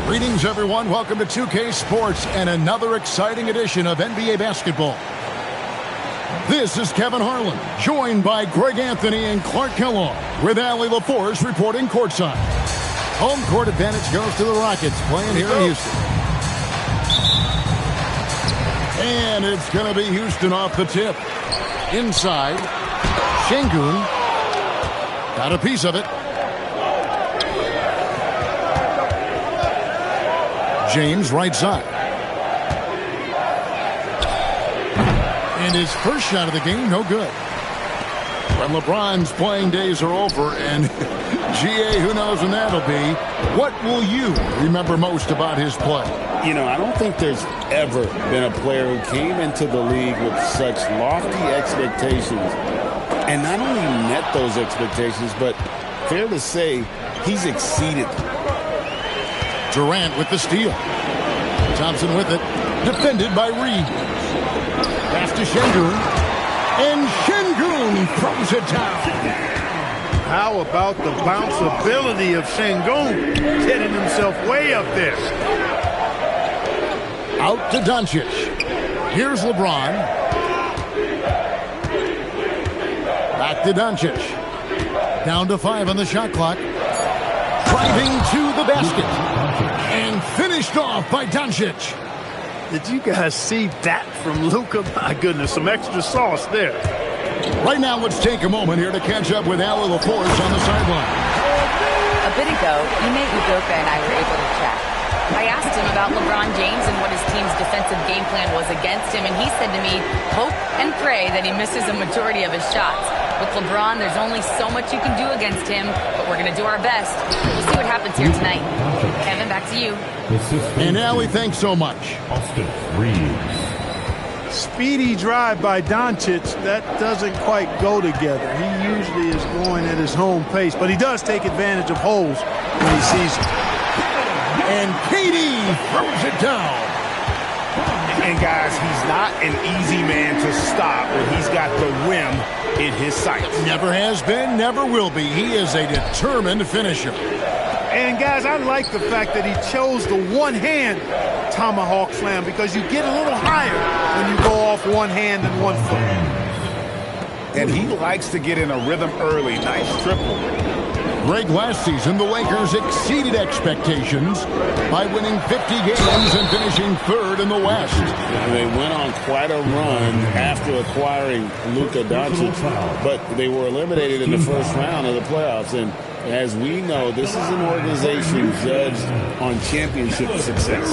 Greetings, everyone. Welcome to 2K Sports and another exciting edition of NBA basketball. This is Kevin Harlan, joined by Greg Anthony and Clark Kellogg, with Allie LaForce reporting courtside. Home court advantage goes to the Rockets, playing here in Houston. And it's going to be Houston off the tip. Inside, Şengün got a piece of it. James right side. And his first shot of the game, no good. When LeBron's playing days are over, and GA, who knows when that'll be, what will you remember most about his play? You know, I don't think there's ever been a player who came into the league with such lofty expectations and not only met those expectations, but fair to say, he's exceeded them. Durant with the steal. Thompson with it. Defended by Reed. Pass to Şengün. And Şengün throws it down. How about the bounceability of Şengün? Getting himself way up there. Out to Doncic. Here's LeBron. Back to Doncic. Down to 5 on the shot clock. Driving to the basket. And finished off by Doncic. Did you guys see that from Luka? My goodness, some extra sauce there. Right now, let's take a moment here to catch up with Allie LaForce on the sideline. A bit ago, Ime Udoka and I were able to chat. I asked him about LeBron James and what his team's defensive game plan was against him, and he said to me, hope and pray that he misses a majority of his shots. With LeBron, there's only so much you can do against him, but we're going to do our best. We'll see what happens here tonight. Kevin, back to you. And Allie, thanks so much. Speedy drive by Doncic, that doesn't quite go together. He usually is going at his home pace, but he does take advantage of holes when he sees them. And KD throws it down. And guys, he's not an easy man to stop when he's got the rim in his sights. Never has been, never will be. He is a determined finisher. And guys, I like the fact that he chose the one-hand tomahawk slam because you get a little higher when you go off one hand and 1 foot. And he likes to get in a rhythm early. Nice triple. Greg, last season, the Lakers exceeded expectations by winning 50 games and finishing 3rd in the West. They went on quite a run after acquiring Luka Doncic, but they were eliminated in the first round of the playoffs. And as we know, this is an organization judged on championship success.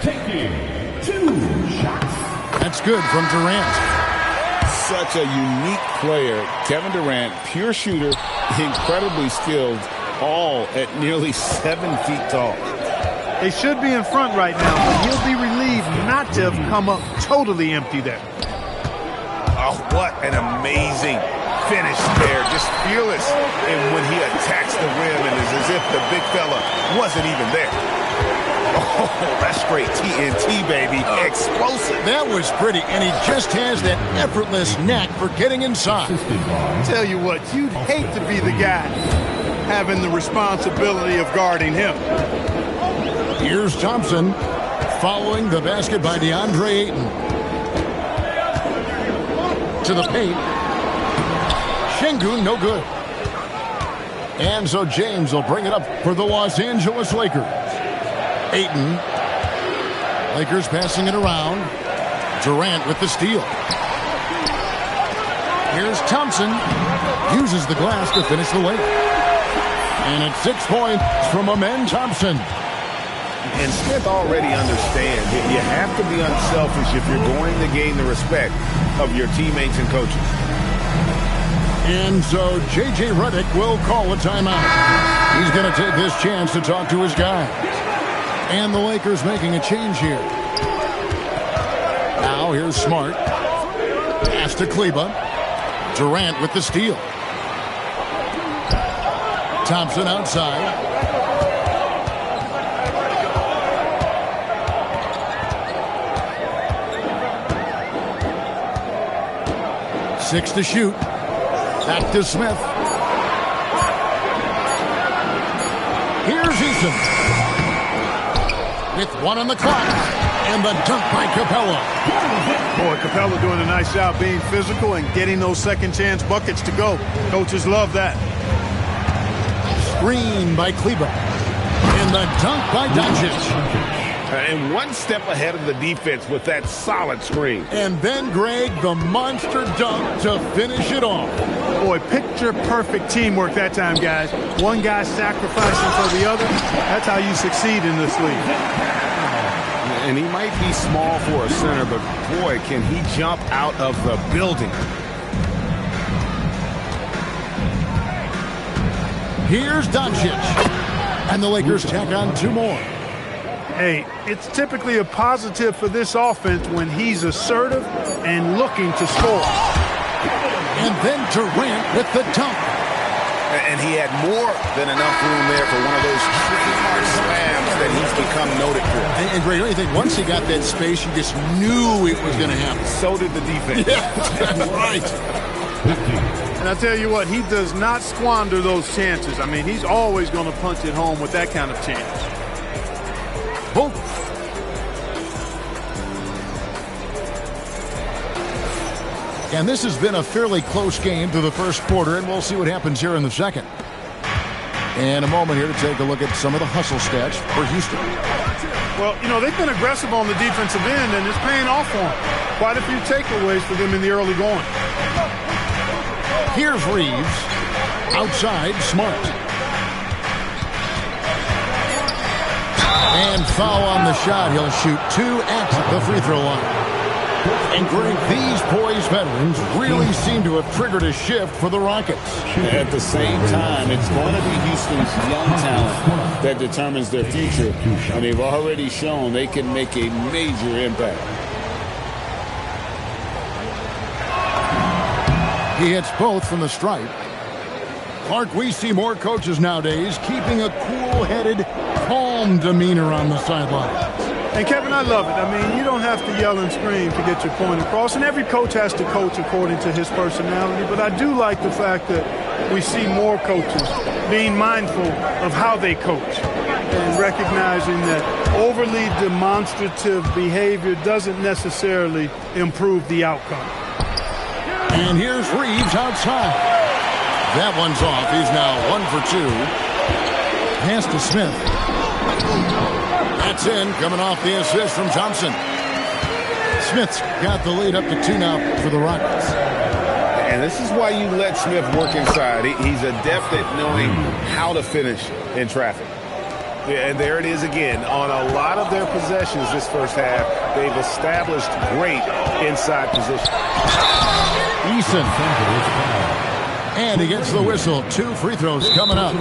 Taking 2 shots. That's good from Durant. Such a unique player. Kevin Durant, pure shooter, incredibly skilled, all at nearly 7 feet tall. They should be in front right now, but he'll be relieved not to have come up totally empty there. Oh, what an amazing finish there. Just fearless. And when he attacks the rim, and it's as if the big fella wasn't even there. Oh, that's great. TNT, baby. Explosive. That was pretty, and he just has that effortless knack for getting inside. Tell you what, you'd hate to be the guy having the responsibility of guarding him. Here's Thompson following the basket by DeAndre Ayton. To the paint. Şengün, no good. And so James will bring it up for the Los Angeles Lakers. Ayton. Lakers passing it around. Durant with the steal. Here's Thompson. Uses the glass to finish the lane. And it's 6 points from Amen Thompson. And Smith already understands that you have to be unselfish if you're going to gain the respect of your teammates and coaches. And so J.J. Redick will call a timeout. He's going to take this chance to talk to his guys. And the Lakers making a change here. Now here's Smart. Pass to Kleba. Durant with the steal. Thompson outside. Six to shoot. Back to Smith. Here's Eason. with 1 on the clock. And the dunk by Capella. Boy, Capella doing a nice job being physical and getting those second chance buckets to go. Coaches love that. Screen by Kleber. And the dunk by Doncic. And one step ahead of the defense with that solid screen. And then, Greg, the monster dunk to finish it off. Boy, picture-perfect teamwork that time, guys. One guy sacrificing for the other. That's how you succeed in this league. And he might be small for a center, but boy, can he jump out of the building. Here's Doncic. And the Lakers tack on 2 more. Hey, it's typically a positive for this offense when he's assertive and looking to score. And then Durant with the dunk. And he had more than enough room there for one of those tricky hard slams that he's become noted for. And Greg, don't you think once he got that space, you just knew it was going to happen? So did the defense. Yeah, right. And I tell you what, he does not squander those chances. I mean, he's always going to punch it home with that kind of chance. Boom. And this has been a fairly close game through the first quarter, and we'll see what happens here in the second. And a moment here to take a look at some of the hustle stats for Houston. Well, you know, they've been aggressive on the defensive end, and it's paying off for them. Quite a few takeaways for them in the early going. Here's Reeves. Outside, Smart. And foul on the shot. He'll shoot 2 at the free throw line. And Greg, these boys veterans really seem to have triggered a shift for the Rockets. At the same time, it's going to be Houston's young talent that determines their future. And they've already shown they can make a major impact. He hits both from the stripe. Clark, we see more coaches nowadays keeping a cool-headed, calm demeanor on the sideline. And, Kevin, I love it. I mean, you don't have to yell and scream to get your point across, and every coach has to coach according to his personality. But I do like the fact that we see more coaches being mindful of how they coach and recognizing that overly demonstrative behavior doesn't necessarily improve the outcome. And here's Reeves outside. That one's off. He's now 1 for 2. Pass to Smith. That's in, coming off the assist from Thompson. Smith's got the lead up to 2 now for the Rockets. And this is why you let Smith work inside. He's adept at knowing how to finish in traffic. Yeah, and there it is again. On a lot of their possessions this first half, they've established great inside position. Eason. And he gets the whistle. 2 free throws coming up.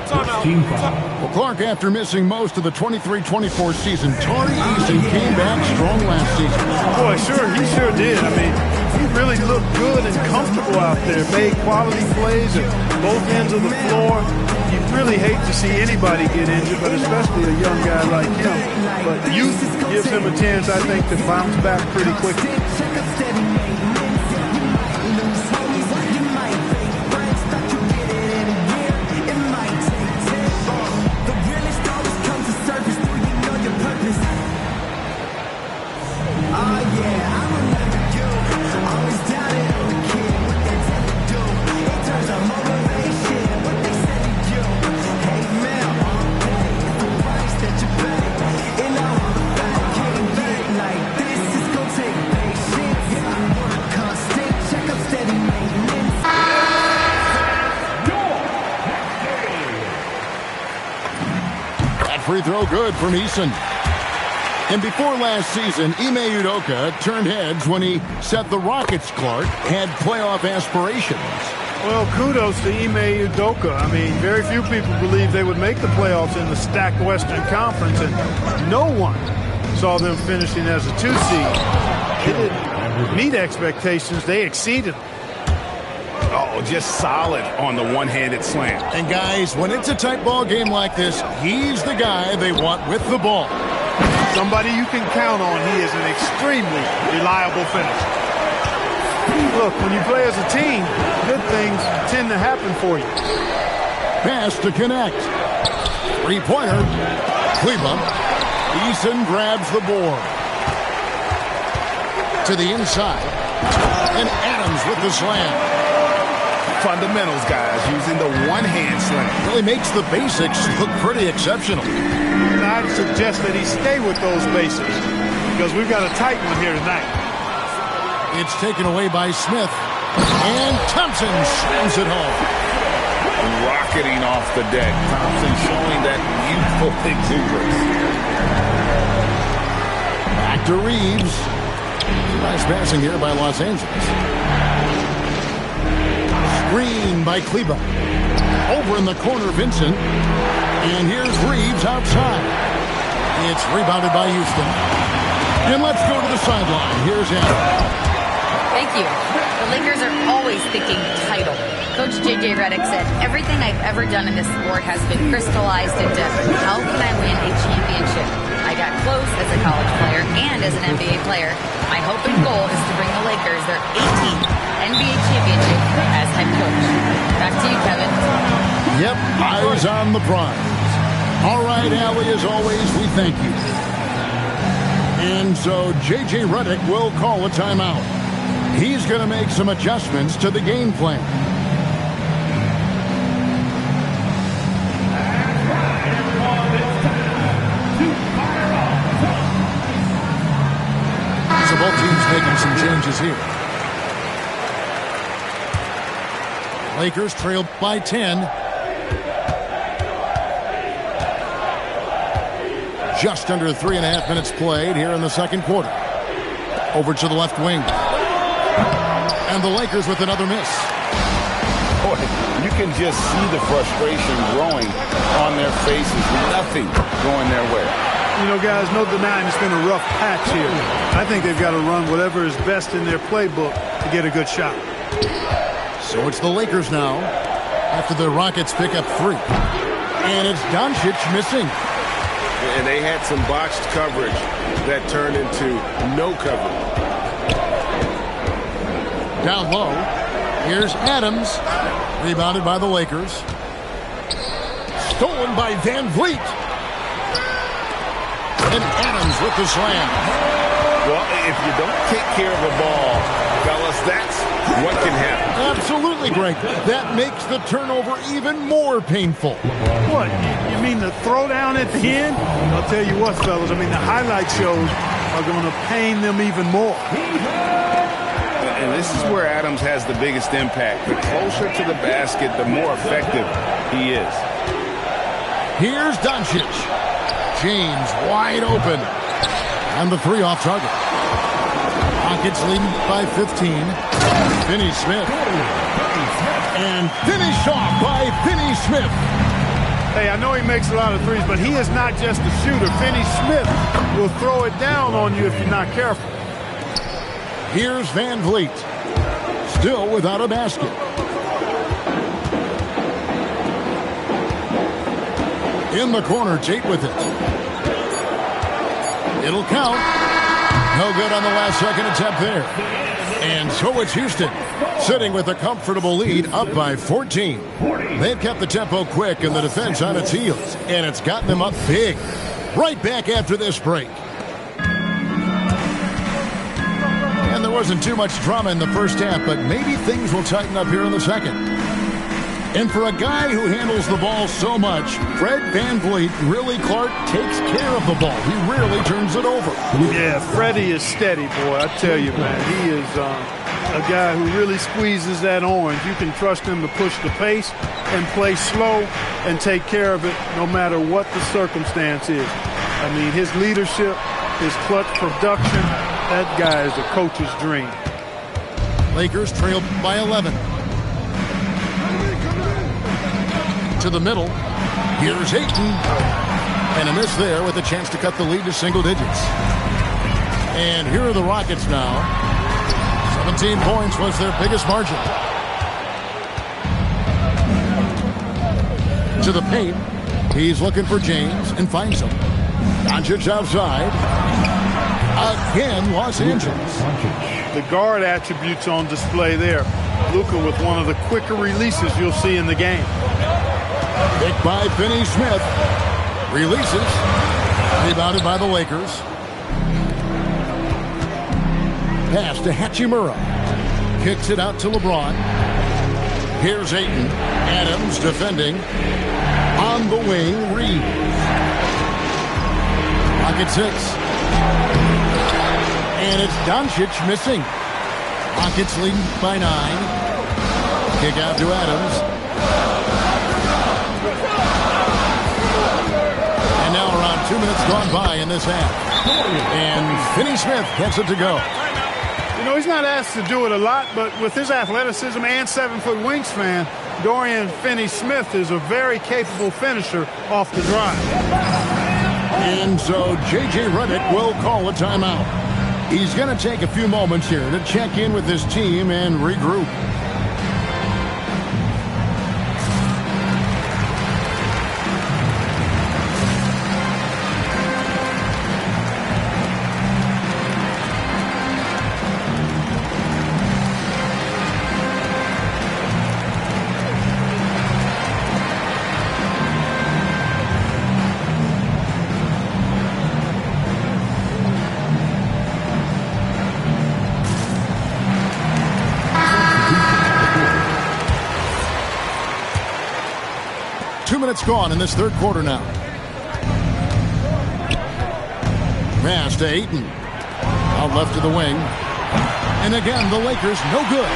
Well, Clark, after missing most of the 23-24 season, Tari Eason came back strong last season. Boy, sure, he sure did. I mean, he really looked good and comfortable out there. Made quality plays at both ends of the floor. You really hate to see anybody get injured, but especially a young guy like him. But youth gives him a chance, I think, to bounce back pretty quickly. Free throw good from Eason. And before last season, Ime Udoka turned heads when he said the Rockets, Clark, had playoff aspirations. Well, kudos to Ime Udoka. I mean, very few people believed they would make the playoffs in the stacked Western Conference, and no one saw them finishing as a 2 seed. They didn't meet expectations. They exceeded them. Oh, just solid on the one-handed slam. And guys, when it's a tight ball game like this, he's the guy they want with the ball. Somebody you can count on. He is an extremely reliable finisher. Look, when you play as a team, good things tend to happen for you. Pass to connect. 3-pointer. Cleveland. Eason grabs the board. To the inside. And Adams with the slam. Fundamentals, guys, using the one-hand slam. Really makes the basics look pretty exceptional. And I'd suggest that he stay with those basics because we've got a tight one here tonight. It's taken away by Smith. And Thompson slams it home. Rocketing off the deck. Thompson showing that youthful exuberance. Back to Reeves. Nice passing here by Los Angeles. Screen by Kleba. Over in the corner, Vincent. And here's Reeves outside. It's rebounded by Houston. And let's go to the sideline. Here's Adam. Thank you. The Lakers are always thinking title. Coach J.J. Redick said, everything I've ever done in this sport has been crystallized into how can I win a championship? I got close as a college player and as an NBA player. My hope and goal is to bring the Lakers their 18th NBA championship as head coach. Back to you, Kevin. Yep, eyes on the prize. All right, Allie, as always, we thank you. And so J.J. Redick will call a timeout. He's going to make some adjustments to the game plan. So both teams making some changes here. Lakers trailed by 10. Just under 3.5 minutes played here in the second quarter. Over to the left wing. And the Lakers with another miss. Boy, you can just see the frustration growing on their faces. Nothing going their way. You know, guys, no denying it's been a rough patch here. I think they've got to run whatever is best in their playbook to get a good shot. So it's the Lakers now after the Rockets pick up 3. And it's Doncic missing. And they had some botched coverage that turned into no coverage. Down low. Here's Adams. Rebounded by the Lakers. Stolen by Van Vliet. And Adams with the slam. Well, if you don't take care of a ball, fellas, that's what can happen. Absolutely, Greg. That makes the turnover even more painful. What? You mean the throwdown at the end? I'll tell you what, fellas. I mean, the highlight shows are going to pain them even more. And this is where Adams has the biggest impact. The closer to the basket, the more effective he is. Here's Doncic. James wide open. And the 3 off target. Rockets leading by 15. Finney-Smith. And finished off by Finney-Smith. Hey, I know he makes a lot of threes, but he is not just a shooter. Finney-Smith will throw it down on you if you're not careful. Here's Van Vliet. Still without a basket. In the corner, Tate with it. It'll count. No good on the last second attempt there. And so it's Houston, sitting with a comfortable lead, up by 14. They've kept the tempo quick and the defense on its heels, and it's gotten them up big. Right back after this break. And there wasn't too much drama in the first half, but maybe things will tighten up here in the second. And for a guy who handles the ball so much, Fred VanVleet really, Clark, takes care of the ball. He rarely turns it over. Yeah, Freddie is steady, boy. I tell you, man, he is a guy who really squeezes that orange. You can trust him to push the pace and play slow and take care of it no matter what the circumstance is. I mean, his leadership, his clutch production, that guy is a coach's dream. Lakers trailed by 11. To the middle. Here's Ayton. And a miss there with a chance to cut the lead to single digits. And here are the Rockets now. 17 points was their biggest margin. To the paint. He's looking for James and finds him. Doncic outside. Again, Los Angeles. The guard attributes on display there. Luka with one of the quicker releases you'll see in the game. Picked by Finney-Smith. Releases. Rebounded by the Lakers. Pass to Hachimura. Kicks it out to LeBron. Here's Ayton. Adams defending. On the wing, Reeves. Pocket 6. And it's Doncic missing. Rockets leading by 9. Kick out to Adams. And now around 2 minutes gone by in this half. And Finney Smith gets it to go. You know, he's not asked to do it a lot, but with his athleticism and 7-foot wingspan, Dorian Finney-Smith is a very capable finisher off the drive. And so J.J. Redick will call a timeout. He's going to take a few moments here to check in with his team and regroup. Gone in this third quarter now. Pass to Ayton. Out left to the wing. And again, the Lakers no good.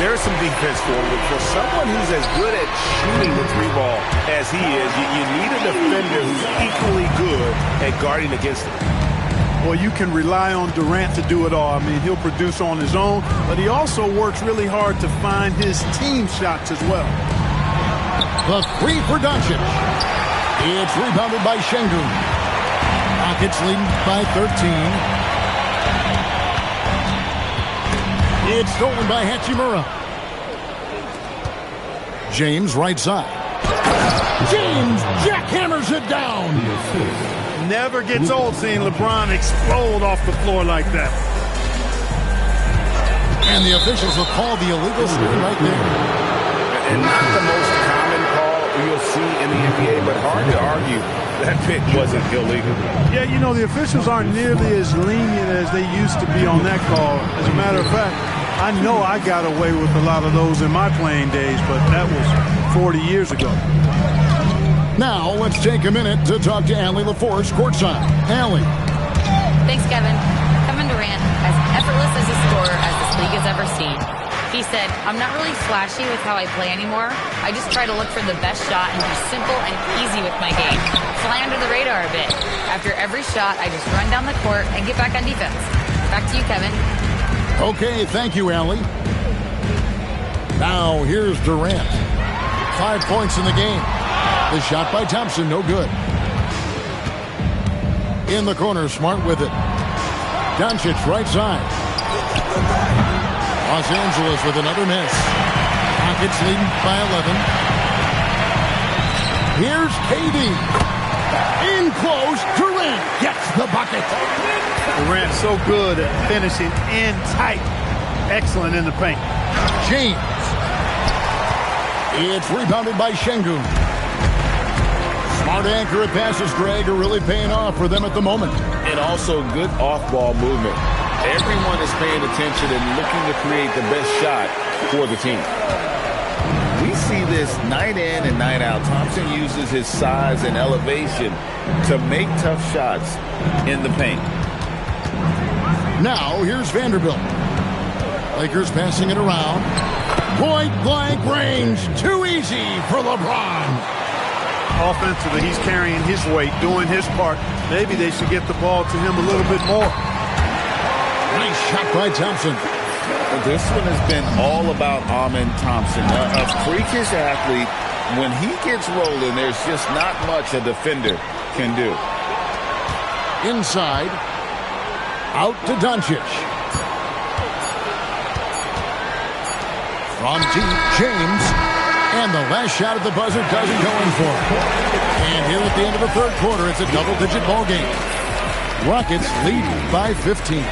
There's some defense for someone who's as good at shooting the 3-ball as he is. You need a defender who's equally good at guarding against him. Well, you can rely on Durant to do it all. I mean, he'll produce on his own, but he also works really hard to find his team shots as well. The 3 for Doncic. It's rebounded by Şengün. Rockets leading by 13. It's stolen by Hachimura. James right side. James jackhammers it down. Never gets old seeing LeBron explode off the floor like that. And the officials will call the illegal screen right there. And not the most common call you'll see in the NBA, but hard to argue that pick wasn't illegal. Yeah, you know, the officials aren't nearly as lenient as they used to be on that call. As a matter of fact, I know I got away with a lot of those in my playing days, but that was 40 years ago. Now, let's take a minute to talk to Allie LaForce courtside. Allie. Thanks, Kevin. Kevin Durant, as effortless as a scorer as this league has ever seen. He said, I'm not really flashy with how I play anymore. I just try to look for the best shot and be simple and easy with my game. Fly under the radar a bit. After every shot, I just run down the court and get back on defense. Back to you, Kevin. Okay, thank you, Allie. Now, here's Durant. 5 points in the game. The shot by Thompson, no good. In the corner, Smart with it. Doncic, right side. Los Angeles with another miss. Rockets leading by 11. Here's KD. In close, Durant gets the bucket. Durant so good at finishing in tight. Excellent in the paint. James. It's rebounded by Şengün. Smart accurate passes, Greg, are really paying off for them at the moment. And also good off-ball movement. Everyone is paying attention and looking to create the best shot for the team. We see this night in and night out. Thompson uses his size and elevation to make tough shots in the paint. Now, here's Vanderbilt. Lakers passing it around. Point-blank range. Too easy for LeBron. Offensively, he's carrying his weight, doing his part. Maybe they should get the ball to him a little bit more. Nice shot by Thompson. This one has been all about Amen Thompson. A freakish athlete. When he gets rolling, there's just not much a defender can do. Inside. Out to Doncic. From deep, James. And the last shot at the buzzer doesn't go in for him. And here at the end of the third quarter, it's a double-digit ball game. Rockets lead by 15.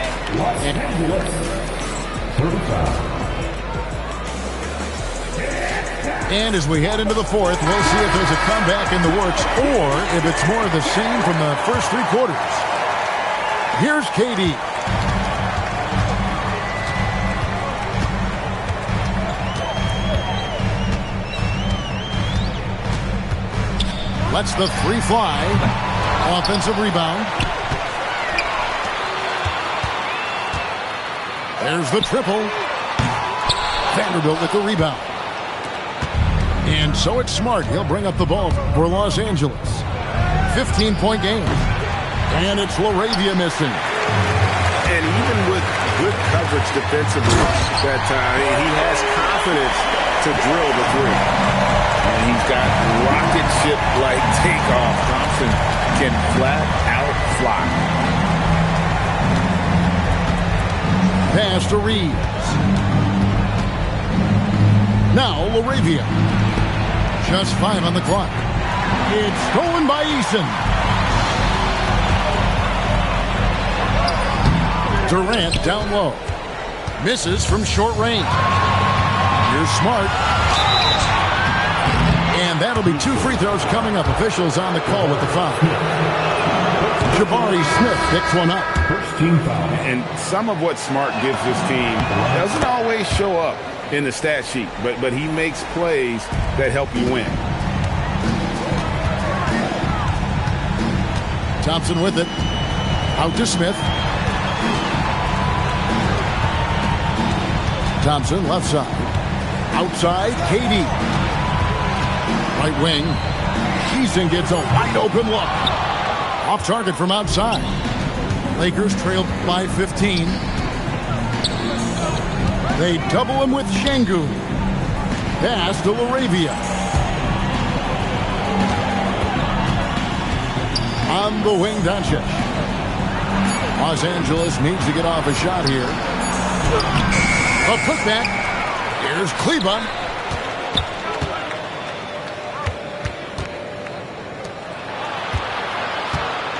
And as we head into the fourth, we'll see if there's a comeback in the works or if it's more of the same from the first three quarters. Here's KD. Lets the three fly. Offensive rebound. There's the triple. Vanderbilt with the rebound. And so it's Smart. He'll bring up the ball for Los Angeles. 15-point game. And it's LaRavia missing. And even with good coverage defensively that time, he has confidence to drill the three. And he's got rocket ship-like takeoff. Thompson can flat out fly. Pass to Reeves. Now LaRavia. Just 5 on the clock. It's stolen by Eason. Durant down low. Misses from short range. Here's Smart. And that'll be 2 free throws coming up. Officials on the call with the foul. Jabari Smith picks one up. First team foul. And some of what Smart gives this team doesn't always show up in the stat sheet, but he makes plays that help you win. Thompson with it. Out to Smith. Thompson left side. Outside, KD. Right wing. Eason gets a wide open look. Off target from outside. Lakers trail by 15. They double him with Şengün. Pass to LaRavia. On the wing, Doncic. Los Angeles needs to get off a shot here. A putback. Here's Kleba.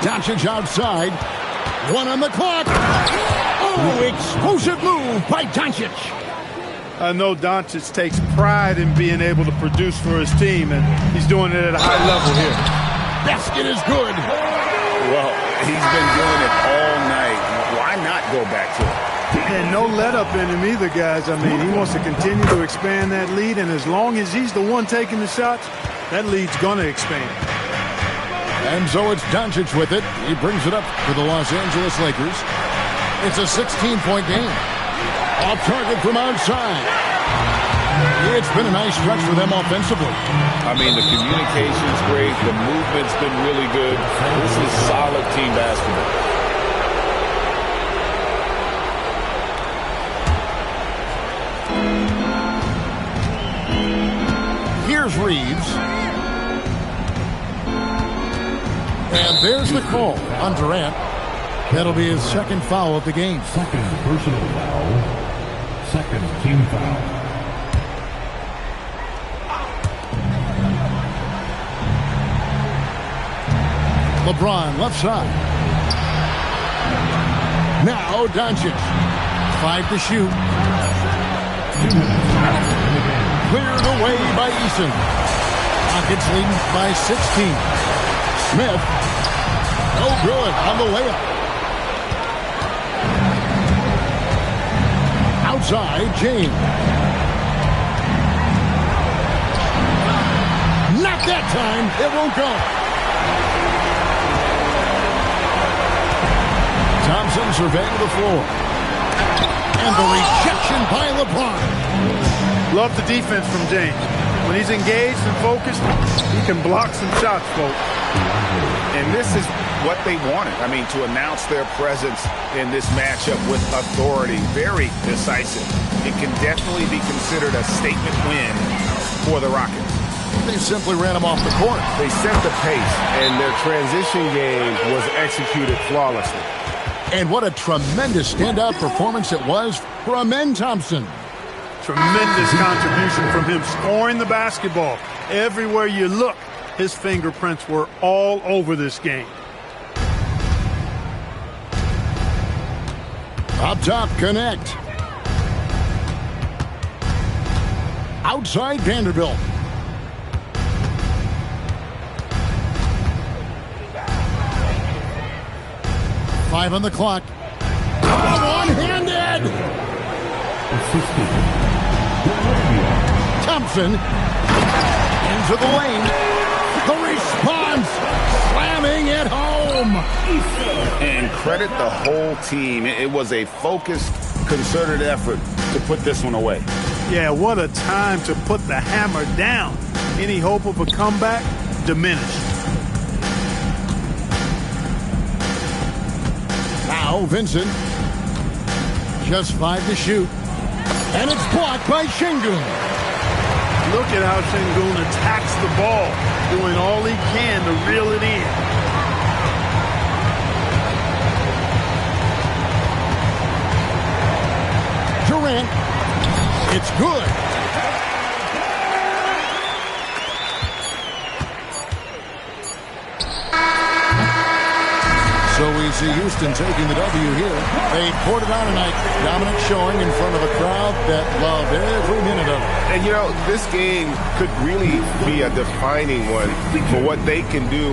Doncic outside. 1 on the clock. Oh, explosive move by Doncic. I know Doncic takes pride in being able to produce for his team, and he's doing it at a high level here. Basket is good. Well, he's been doing it all night. Why not go back to it? And no let up in him either, guys. I mean, he wants to continue to expand that lead, and as long as he's the one taking the shots, that lead's going to expand. And so it's Doncic with it. He brings it up for the Los Angeles Lakers. It's a 16-point game. Off target from outside. It's been a nice stretch for them offensively. I mean, the communication's great. The movement's been really good. This is solid team basketball. Here's Reeves. And there's the call on Durant. That'll be his second foul of the game. Second personal foul. Second team foul. LeBron left side. Now Doncic. 5 to shoot. Cleared away by Eason. Rockets leading by 16. Smith. No good on the layup. Outside, James. Not that time. It won't go. Thompson surveying the floor. And the rejection by LeBron. Love the defense from James. When he's engaged and focused, he can block some shots, folks. And this is what they wanted. I mean, to announce their presence in this matchup with authority. Very decisive. It can definitely be considered a statement win for the Rockets. They simply ran him off the court. They set the pace, and their transition game was executed flawlessly. And what a tremendous standout performance it was for Amen Thompson. Tremendous contribution from him scoring the basketball. Everywhere you look, his fingerprints were all over this game. Up top, connect. Outside, Vanderbilt. 5 on the clock. One-handed! Thompson into the lane. The response, slamming it home. And credit the whole team. It was a focused, concerted effort to put this one away. Yeah, what a time to put the hammer down. Any hope of a comeback diminished. Now Vincent. Just 5 to shoot. And it's blocked by Şengün. Look at how Şengün attacks the ball, doing all he can to reel it in. Durant. It's good. So we see Houston taking the W here. They poured it on tonight. Dominant showing in front of a crowd that loved every minute of it. And, you know, this game could really be a defining one for what they can do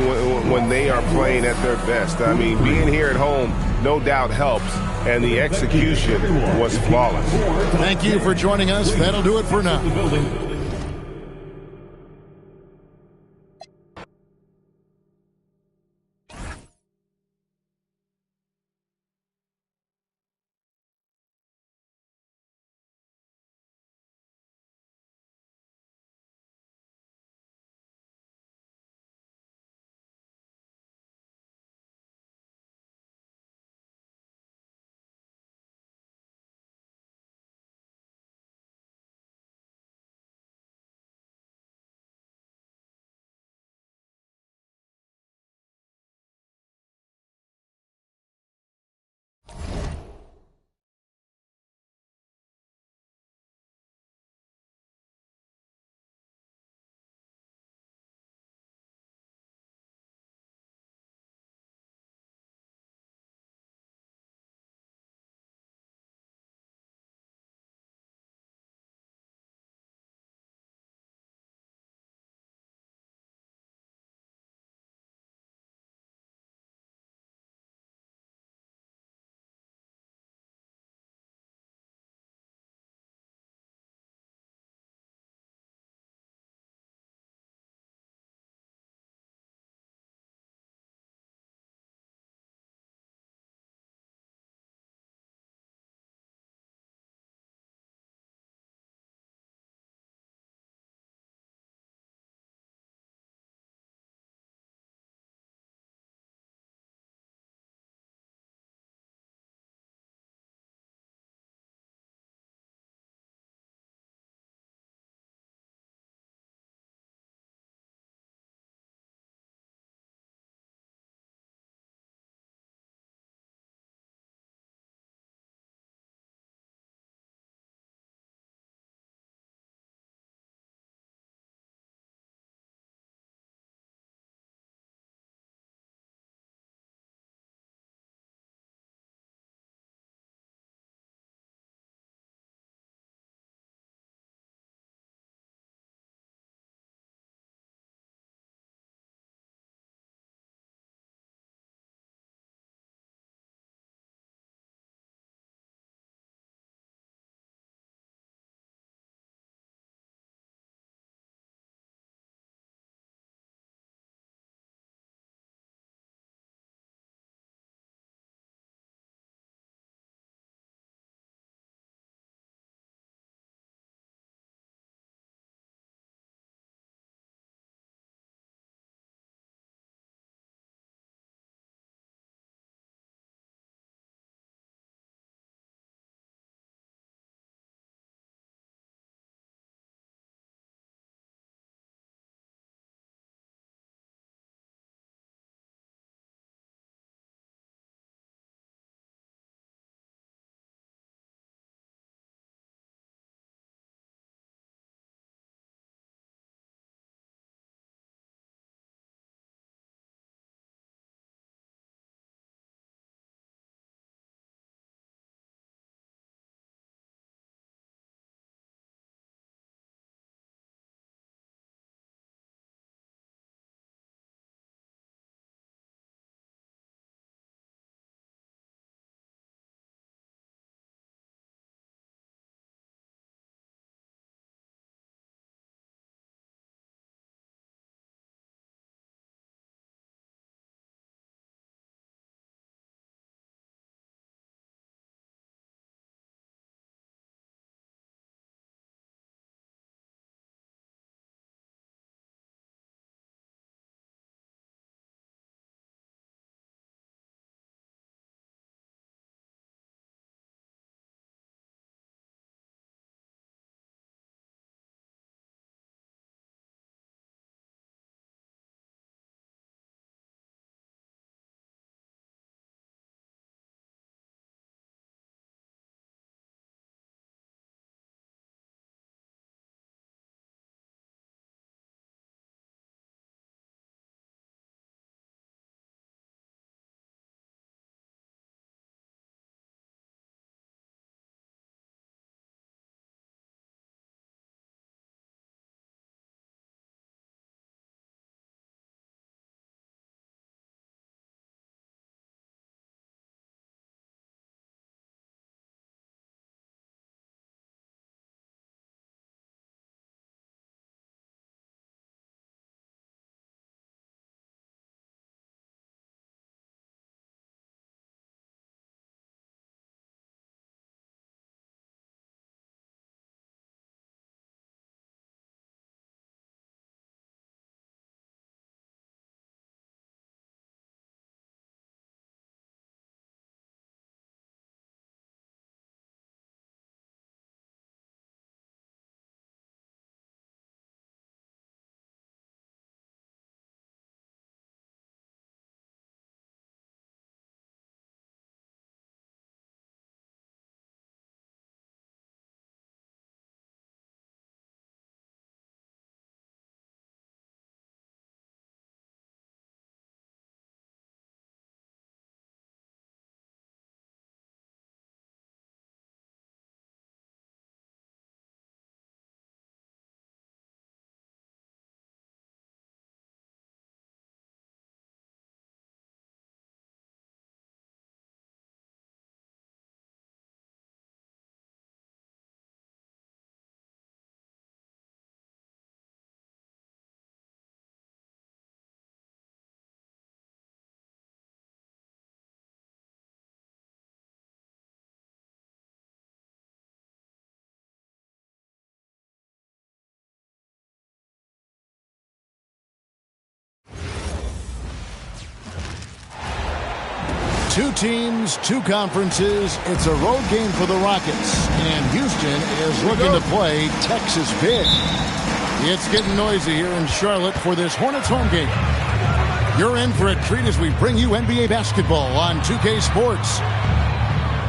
when they are playing at their best. I mean, being here at home no doubt helps, and the execution was flawless. Thank you for joining us. That'll do it for now. Two teams, two conferences. It's a road game for the Rockets. And Houston is looking to play Texas big. It's getting noisy here in Charlotte for this Hornets home game. You're in for a treat as we bring you NBA basketball on 2K Sports.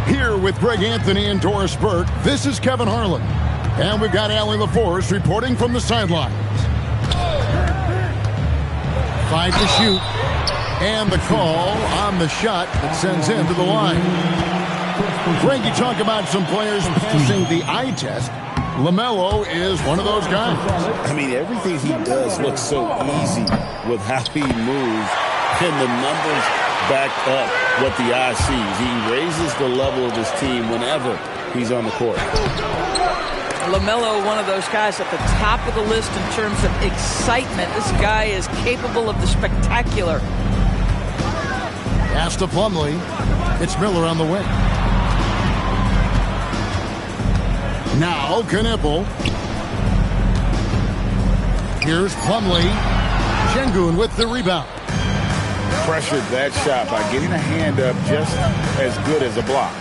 Here with Greg Anthony and Doris Burke, this is Kevin Harlan. And we've got Allie LaForce reporting from the sidelines. 5 to shoot. And the call on the shot that sends him to the line. Greg, you talk about some players passing the eye test. LaMelo is one of those guys. I mean, everything he does looks so easy with how he moves. And the numbers back up what the eye sees. He raises the level of his team whenever he's on the court. LaMelo, one of those guys at the top of the list in terms of excitement. This guy is capable of the spectacular. Pass to Plumlee. It's Miller on the wing. Now Knueppel. Here's Plumlee. Şengün with the rebound. Pressured that shot by getting a hand up just as good as a block.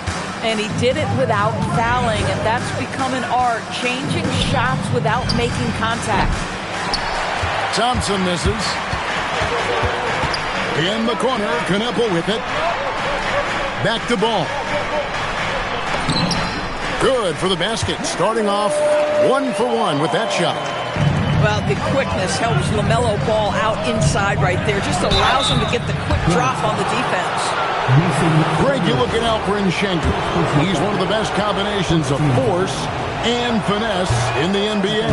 And he did it without fouling, and that's become an art, changing shots without making contact. Thompson misses. In the corner, Knueppel with it. Back to Ball. Good for the basket. Starting off 1 for 1 with that shot. Well, the quickness helps LaMelo Ball out inside right there. Just allows him to get the quick drop on the defense. Greg, you're looking out for Şengün. He's one of the best combinations of force and finesse in the NBA.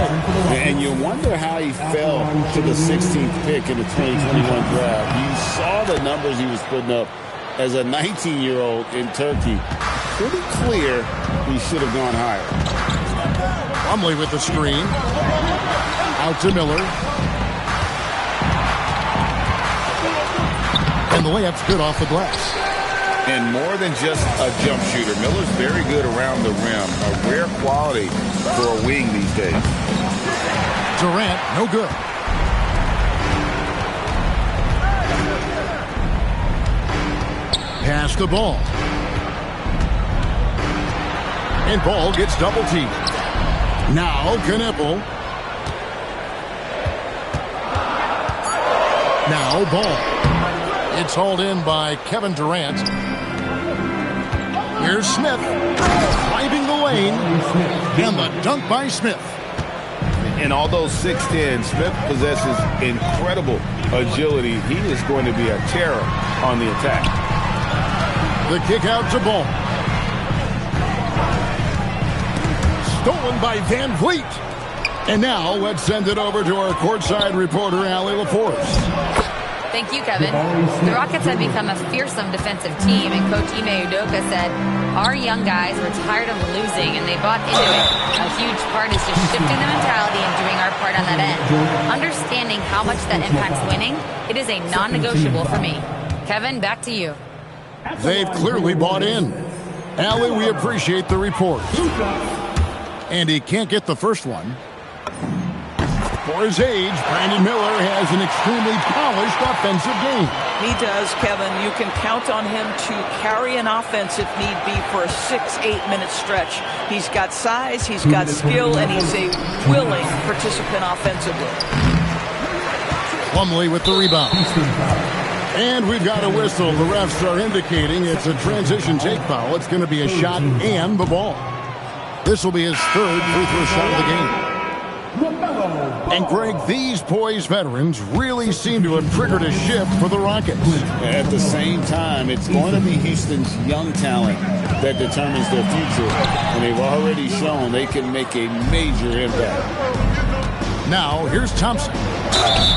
And you wonder how he fell to the 16th pick in the 2021 draft. You saw the numbers he was putting up as a 19-year-old in Turkey. Pretty clear he should have gone higher. Plumlee with the screen. Out to Miller. And the layup's good off the glass. And more than just a jump shooter, Miller's very good around the rim. A rare quality for a wing these days. Durant, no good. Pass the Ball. And Ball gets double teamed. Now Knueppel. Now Ball. It's hauled in by Kevin Durant. Here's Smith. Driving the lane. And the dunk by Smith. And although 6'10", Smith possesses incredible agility. He is going to be a terror on the attack. The kick out to Ball. Stolen by Van Vliet. And now let's send it over to our courtside reporter, Allie LaForce. Thank you, Kevin. The Rockets have become a fearsome defensive team, and Coach Ime Udoka said, our young guys were tired of losing, and they bought into it. A huge part is just shifting the mentality and doing our part on that end. Understanding how much that impacts winning, it is a non-negotiable for me. Kevin, back to you. They've clearly bought in. Allie, we appreciate the report. And he can't get the first one. For his age, Brandon Miller has an extremely polished offensive game. He does, Kevin. You can count on him to carry an offense if need be for a 6-8 minute stretch. He's got size, he's got skill, and he's a willing participant offensively. Plumlee with the rebound. And we've got a whistle. The refs are indicating it's a transition take foul. It's going to be a shot and the ball. This will be his third free throw shot of the game. And Greg, these poised veterans really seem to have triggered a shift for the Rockets. At the same time, it's going to be Houston's young talent that determines their future. And they've already shown they can make a major impact. Now, here's Thompson.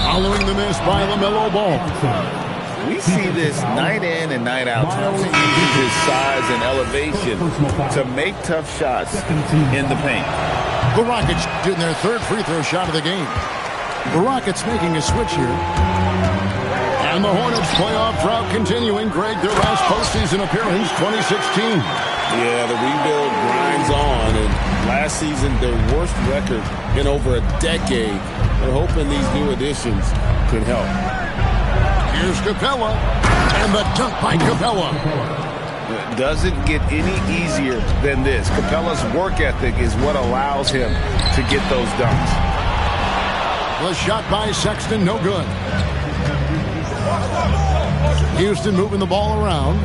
Following the miss by LaMelo Ball. We see this night in and night out. Thompson uses his size and elevation to make tough shots in the paint. The Rockets getting their third free throw shot of the game. The Rockets making a switch here. And the Hornets playoff drought continuing. Greg, their last postseason appearance, 2016. Yeah, the rebuild grinds on. And last season, their worst record in over a decade. They're hoping these new additions could help. Here's Capella. And the dunk by Capella. It doesn't get any easier than this. Capella's work ethic is what allows him to get those dunks. The shot by Sexton, no good. Houston moving the ball around.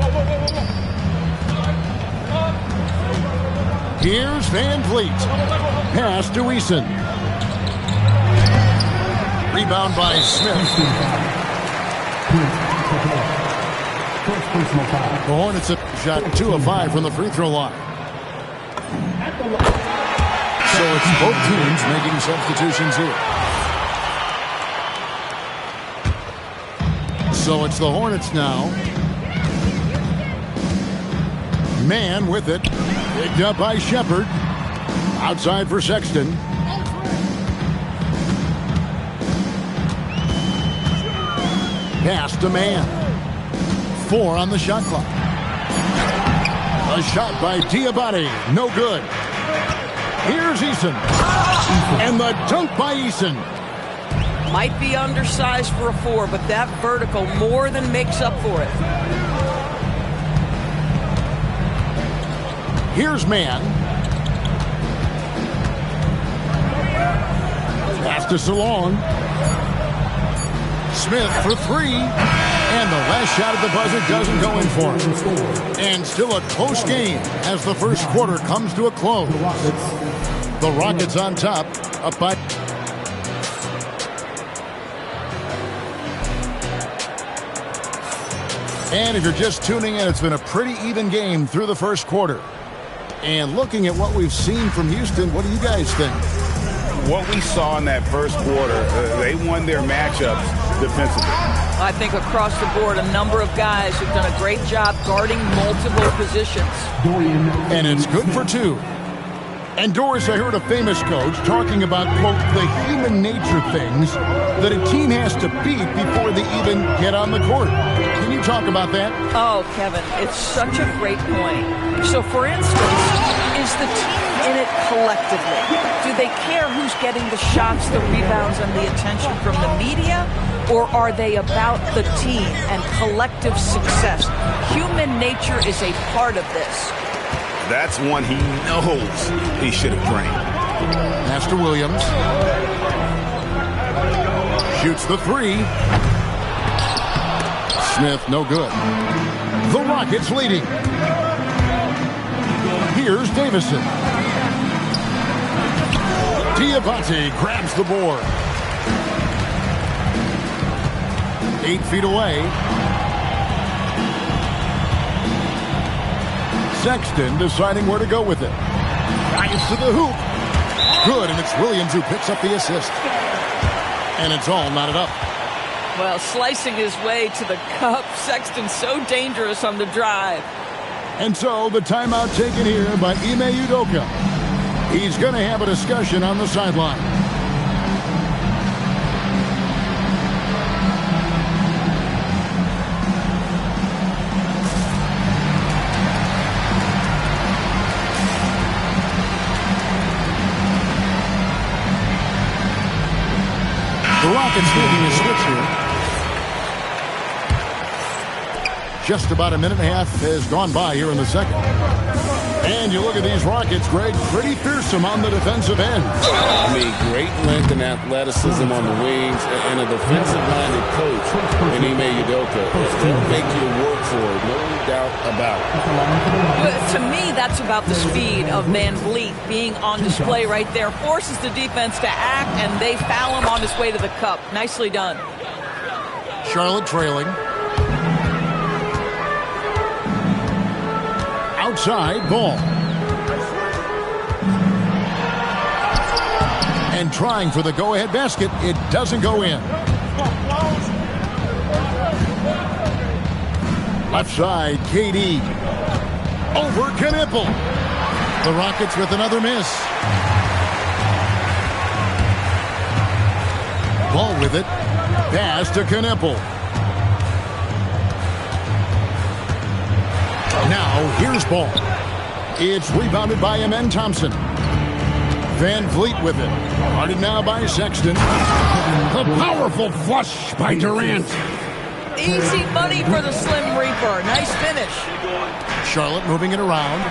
Here's Van Vliet. Pass to Eason. Rebound by Smith. The Hornets have shot 2 of 5 from the free throw line. So it's both teams making substitutions here. So it's the Hornets now. Man with it. Picked up by Shepard. Outside for Sexton. Pass to Man. 4 on the shot clock. A shot by Diabate. No good. Here's Eason. And the dunk by Eason. Might be undersized for a 4, but that vertical more than makes up for it. Here's Man. Pass to Salon. Smith for 3. And the last shot at the buzzer doesn't go in for him. And still a close game as the first quarter comes to a close. The Rockets on top, up by... And if you're just tuning in, it's been a pretty even game through the first quarter. And looking at what we've seen from Houston, what do you guys think? What we saw in that first quarter, they won their matchups defensively. I think across the board, a number of guys have done a great job guarding multiple positions. And it's good for 2. And Doris, I heard a famous coach talking about, quote, the human nature things that a team has to beat before they even get on the court. Can you talk about that? Oh, Kevin, it's such a great point. So, for instance, is the team in it collectively? Do they care who's getting the shots, the rebounds, and the attention from the media? Or are they about the team and collective success? Human nature is a part of this. That's one he knows he should have drained. Master Williams. Shoots the 3. Smith, no good. The Rockets leading. Here's Davison. Diabate grabs the board. 8 feet away. Sexton deciding where to go with it. Drives to the hoop. Good, and it's Williams who picks up the assist. And it's all knotted up. Well, slicing his way to the cup. Sexton so dangerous on the drive. And so the timeout taken here by Ime Udoka. He's going to have a discussion on the sideline. The Rockets making a switch here. Just about a minute and a half has gone by here in the second. And you look at these Rockets, Greg, pretty fearsome on the defensive end. I mean, great length and athleticism on the wings, and a defensive-minded coach in Ime Udoka. He'll make you work for it, no doubt about it. But to me, that's about the speed of Van Vliet being on display right there. Forces the defense to act, and they foul him on his way to the cup. Nicely done. Charlotte trailing. Outside ball. And trying for the go-ahead basket. It doesn't go in. Left side, KD. Over Knipple. The Rockets with another miss. Ball with it. Pass to Knipple. Now, here's ball. It's rebounded by Amen Thompson. Van Vliet with it. Guarded now by Sexton. The powerful flush by Durant. Easy money for the Slim Reaper. Nice finish. Charlotte moving it around.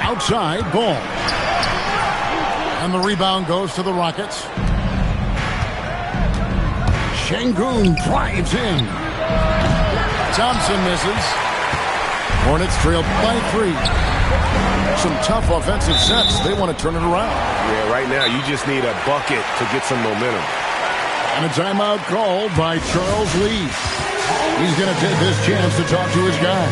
Outside, ball. And the rebound goes to the Rockets. Şengün drives in. Thompson misses. Hornets trailed by 3. Some tough offensive sets. They want to turn it around. Yeah, right now you just need a bucket to get some momentum. And a timeout called by Charles Lee. He's going to take this chance to talk to his guy.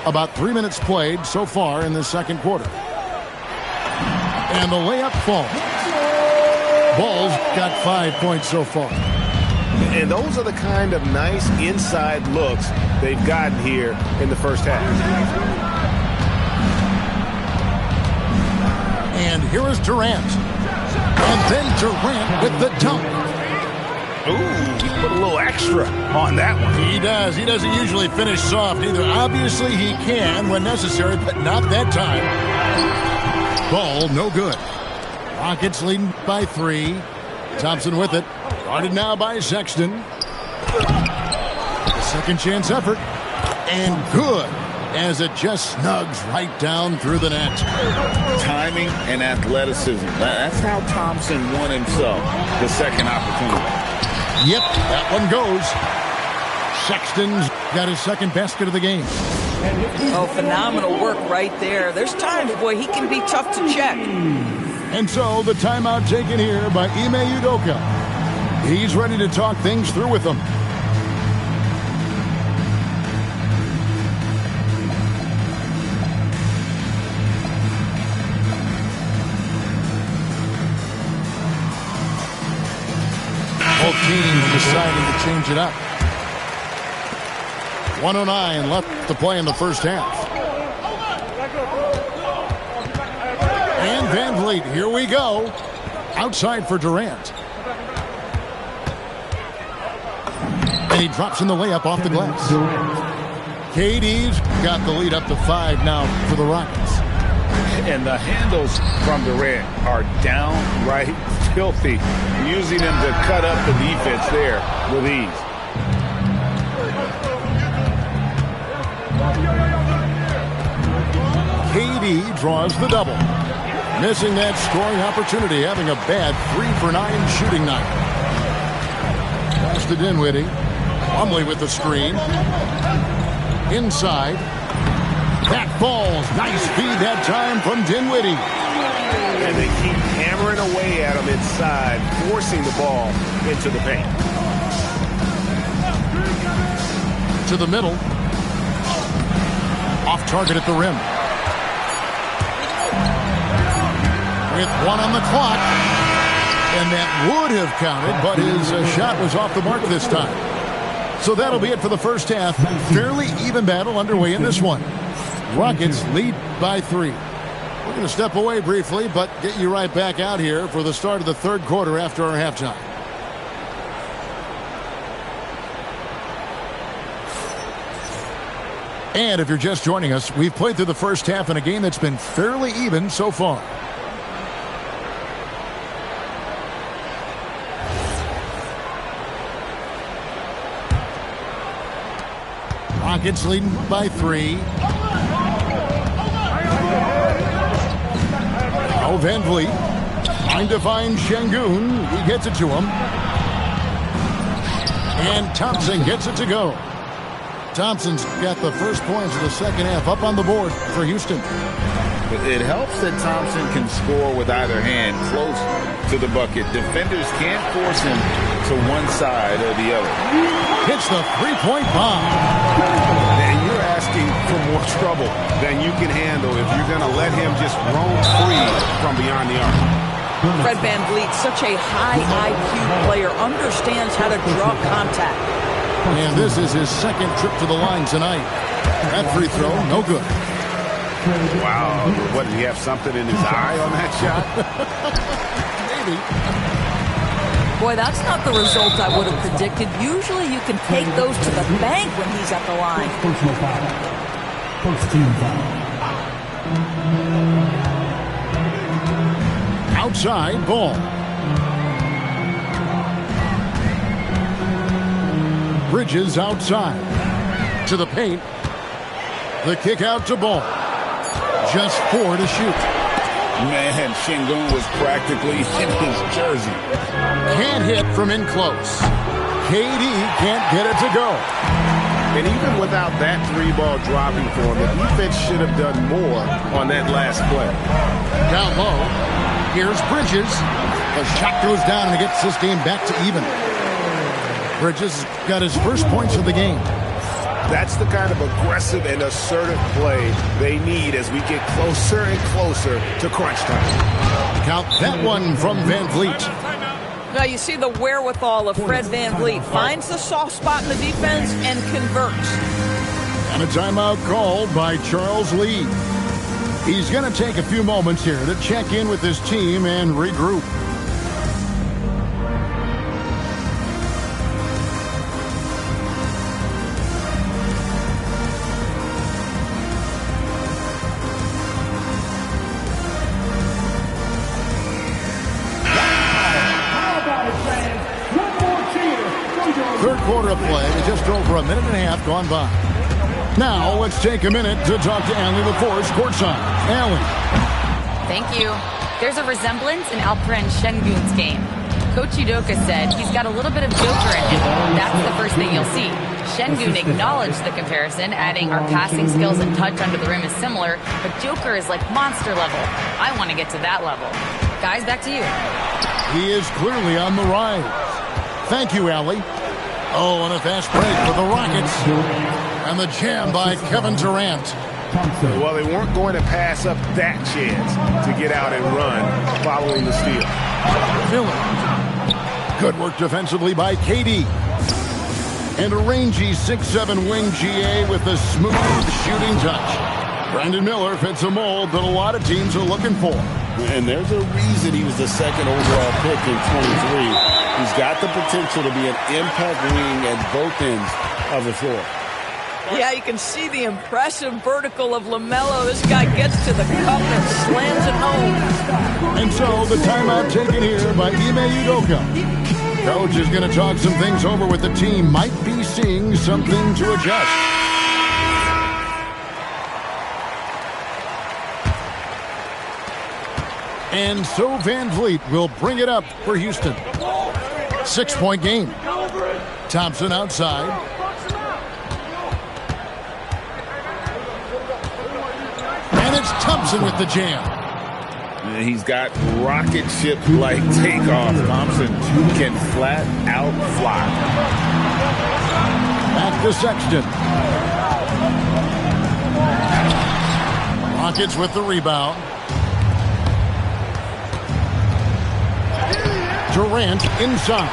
About 3 minutes played so far in the second quarter. And the layup falls. Ball's got 5 points so far. And those are the kind of nice inside looks they've gotten here in the first half. And here is Durant. And then Durant with the dunk. Ooh, he put a little extra on that one. He does. He doesn't usually finish soft either. Obviously, he can when necessary, but not that time. Ball, no good. Rockets leading by 3. Thompson with it. Guarded now by Sexton. The second chance effort. And good, as it just snugs right down through the net. Timing and athleticism. That's how Thompson won himself the second opportunity. Yep, that one goes. Sexton's got his second basket of the game. Oh, phenomenal work right there. There's times, boy, he can be tough to check. And so the timeout taken here by Ime Udoka. He's ready to talk things through with them. Both teams deciding to change it up. 1:09 left to play in the first half. And Van Vliet, here we go. Outside for Durant. And he drops in the layup off the glass. KD's got the lead up to 5 now for the Rockets. And the handles from Durant are downright filthy, using them to cut up the defense there with ease. KD draws the double. Missing that scoring opportunity, having a bad 3-for-9 shooting night. Pass to Dinwiddie. Plumlee with the screen. Inside. That falls. Nice feed that time from Dinwiddie. And they keep hammering away at him inside, forcing the ball into the paint. To the middle. Off target at the rim. With 1 on the clock. And that would have counted, but his shot was off the mark this time. So that'll be it for the first half. Fairly even battle underway in this one. Rockets lead by 3. We're going to step away briefly, but get you right back out here for the start of the third quarter after our halftime. And if you're just joining us, we've played through the first half in a game that's been fairly even so far. Rockets leading by 3. Now Van Vliet trying to find Şengün. He gets it to him. And Thompson gets it to go. Thompson's got the first points of the second half up on the board for Houston. It helps that Thompson can score with either hand close to the bucket. Defenders can't force him to one side or the other. Hits the three-point bomb. And you're asking for more trouble than you can handle if you're going to let him just roam free from beyond the arc. Fred VanVleet, such a high IQ player, understands how to draw contact. And this is his second trip to the line tonight. That free throw, no good. Wow. What, did he have something in his eye on that shot? Maybe. Boy, that's not the result I would have predicted. Usually you can take those to the bank when he's at the line. Personal foul. First team foul. Outside ball. Bridges outside. To the paint. The kick out to Ball. Just 4 to shoot. Man, Şengün was practically in his jersey. Can't hit from in close. KD can't get it to go. And even without that 3-ball dropping for him, the defense should have done more on that last play. Down low. Here's Bridges. The shot goes down and it gets this game back to even. Bridges got his first points of the game. That's the kind of aggressive and assertive play they need as we get closer and closer to crunch time. Count that one from VanVleet. Now you see the wherewithal of Fred VanVleet. Finds the soft spot in the defense and converts. And a timeout called by Charles Lee. He's going to take a few moments here to check in with his team and regroup. Third quarter of play with just over a minute and a half gone by. Now let's take a minute to talk to Allie LaForce courtside. Allie. Thank you. There's a resemblance in Alperen Şengün's game. Coach Udoka said he's got a little bit of Joker in him. That's the first thing you'll see. Şengün acknowledged the comparison, adding our passing skills and touch under the rim is similar, but Joker is like monster level. I want to get to that level. Guys, back to you. He is clearly on the rise. Thank you, Allie. Oh, and a fast break for the Rockets. And the jam by Kevin Durant. Well, they weren't going to pass up that chance to get out and run following the steal. Miller. Good work defensively by KD. And a rangy 6'7" wing GA with a smooth shooting touch. Brandon Miller fits a mold that a lot of teams are looking for. And there's a reason he was the second overall pick in 23. He's got the potential to be an impact wing at both ends of the floor. Yeah, you can see the impressive vertical of LaMelo. This guy gets to the cup and slams it home. And so the timeout taken here by Ime Udoka. Coach is going to talk some things over with the team. Might be seeing something to adjust. And so VanVleet will bring it up for Houston. 6-point game. Thompson outside. And it's Thompson with the jam. He's got rocket ship-like takeoff. Thompson can flat out fly. Back to Sexton. Rockets with the rebound. Durant inside.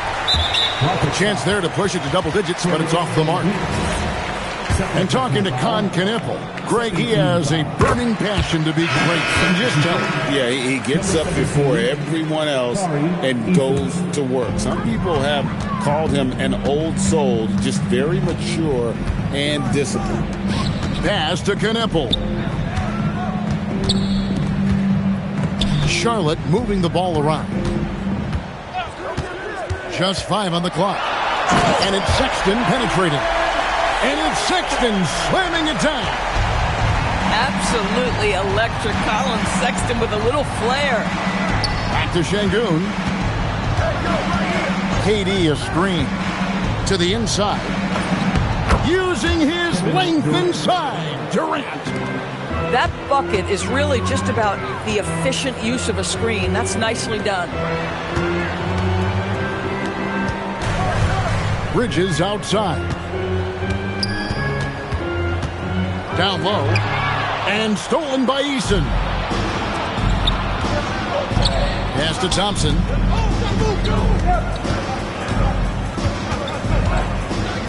A chance there to push it to double digits, but it's off the mark. And talking to Con Knippel, Greg, he has a burning passion to be great. And just tell him. Yeah, he gets up before everyone else and goes to work. Some people have called him an old soul, just very mature and disciplined. Pass to Knippel. Charlotte moving the ball around. Just 5 on the clock. And it's Sexton penetrating. And it's Sexton slamming it down. Absolutely electric. Colin Sexton with a little flair. Back to Şengün. KD a screen. To the inside. Using his length inside. Durant. That bucket is really just about the efficient use of a screen. That's nicely done. Bridges outside. Down low. And stolen by Eason. Pass to Thompson.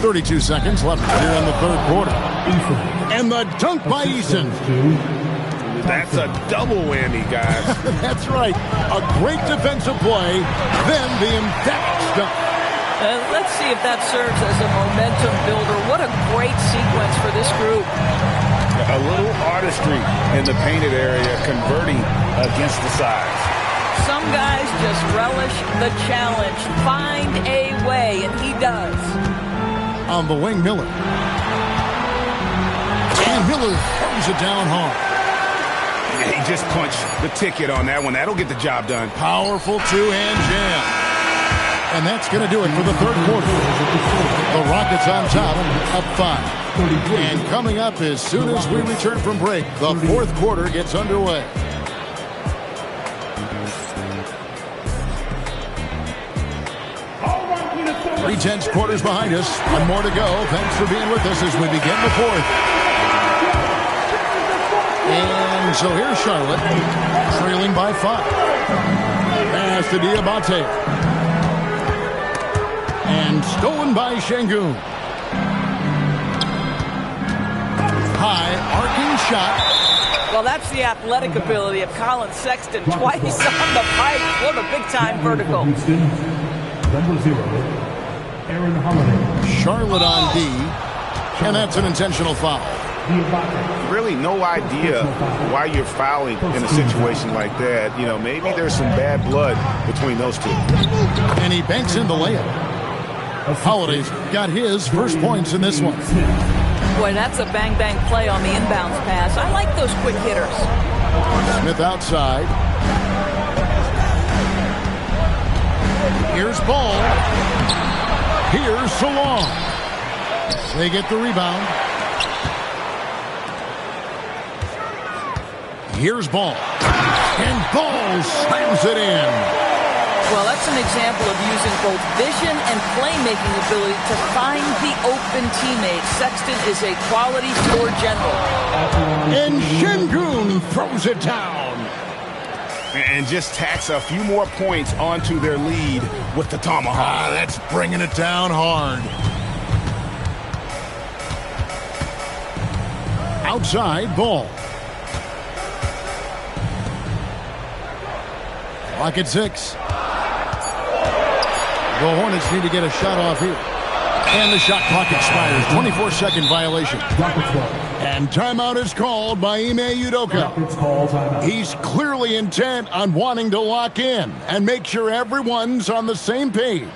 32 seconds left here in the third quarter. And the dunk by Eason. That's a double whammy, guys. That's right. A great defensive play, then the emphatic dunk. Let's see if that serves as a momentum builder. What a great sequence for this group. A little artistry in the painted area, converting against the size. Some guys just relish the challenge. Find a way, and he does. On the wing, Miller. And Miller throws it down hard. He just punched the ticket on that one. That'll get the job done. Powerful two-hand jam. And that's going to do it for the third quarter. The Rockets on top, up 5. And coming up as soon as we return from break, the fourth quarter gets underway. 3/10 quarters behind us. One more to go. Thanks for being with us as we begin the fourth. And so here's Charlotte, trailing by 5. Pass to Diabate. And stolen by Şengün. High arcing shot. Well, that's the athletic ability of Colin Sexton. Twice on the pipe. What a big-time vertical. Number 0, Aaron Holiday. Charlotte on D. And that's an intentional foul. Really no idea why you're fouling in a situation like that. You know, maybe there's some bad blood between those two. And he banks in the layup. Holiday's got his first points in this one. Boy, that's a bang-bang play on the inbounds pass. I like those quick hitters. Smith outside. Here's Ball. Here's Salon. They get the rebound. Here's Ball. And Ball slams it in. Well, that's an example of using both vision and playmaking ability to find the open teammate. Sexton is a quality floor general. And Şengün throws it down. And just tacks a few more points onto their lead with the tomahawk. That's bringing it down hard. Outside, Ball. Clock at 6. The Hornets need to get a shot off here. And the shot clock expires. 24-second violation. And timeout is called by Ime Udoka. He's clearly intent on wanting to lock in and make sure everyone's on the same page.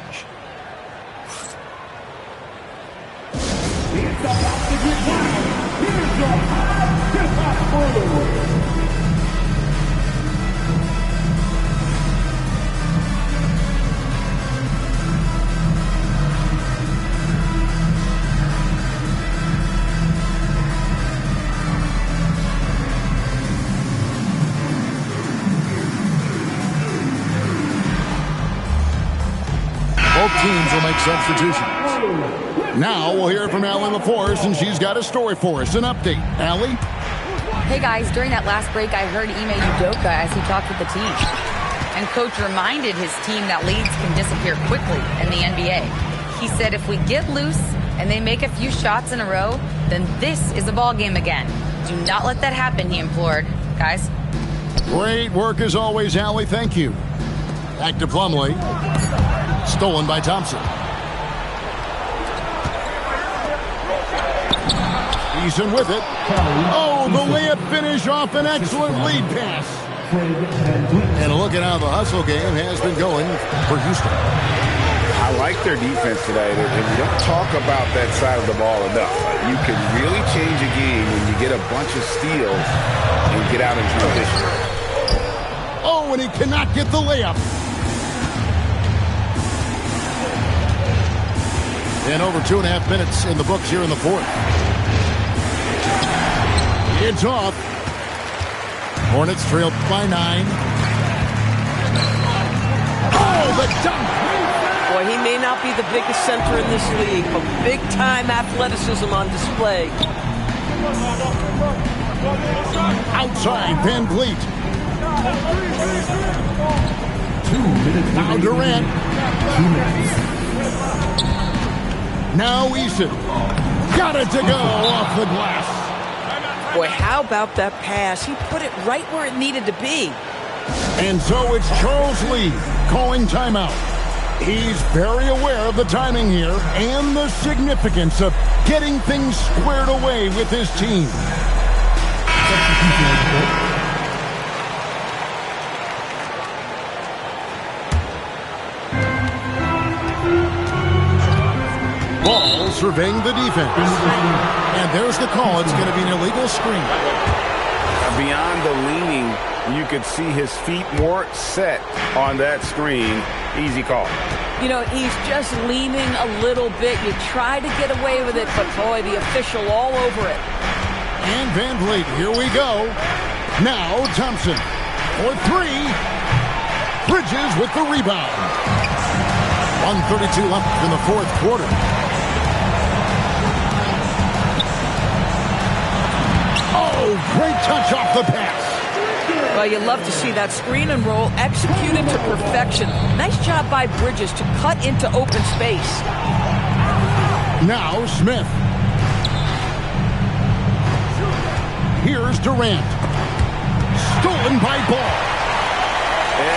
Both teams will make substitutions. Now we'll hear from Allie LaForce, and she's got a story for us. An update. Allie? Hey guys, during that last break, I heard Ime Udoka as he talked with the team. And coach reminded his team that leads can disappear quickly in the NBA. He said if we get loose and they make a few shots in a row, then this is a ball game again. Do not let that happen, he implored. Guys? Great work as always, Allie. Thank you. Back to Plumlee. Stolen by Thompson. Eason with it. Oh, the layup finish off an excellent lead pass. And a look at how the hustle game has been going for Houston. I like their defense today, and we don't talk about that side of the ball enough. You can really change a game when you get a bunch of steals and get out in transition. Oh, and he cannot get the layup. And over 2.5 minutes in the books here in the fourth. It's off. Hornets trailed by 9. Oh, the dunk! Boy, he may not be the biggest center in this league, but big-time athleticism on display. Outside, Van Vliet. 2 minutes. Now Durant. 2 minutes. Now Eason. Got it to go off the glass. Boy, how about that pass? He put it right where it needed to be. And so it's Charles Lee calling timeout. He's very aware of the timing here and the significance of getting things squared away with his team. Ball surveying the defense. And there's the call. It's going to be an illegal screen. Beyond the leaning, you could see his feet more set on that screen. Easy call. You know, he's just leaning a little bit. You try to get away with it, but boy, the official all over it. And Van Vliet, here we go. Now Thompson for three. Bridges with the rebound. 1:32 left in the fourth quarter. Oh, great touch off the pass. Well, you love to see that screen and roll executed to perfection. Nice job by Bridges to cut into open space. Now Smith. Here's Durant. Stolen by Ball.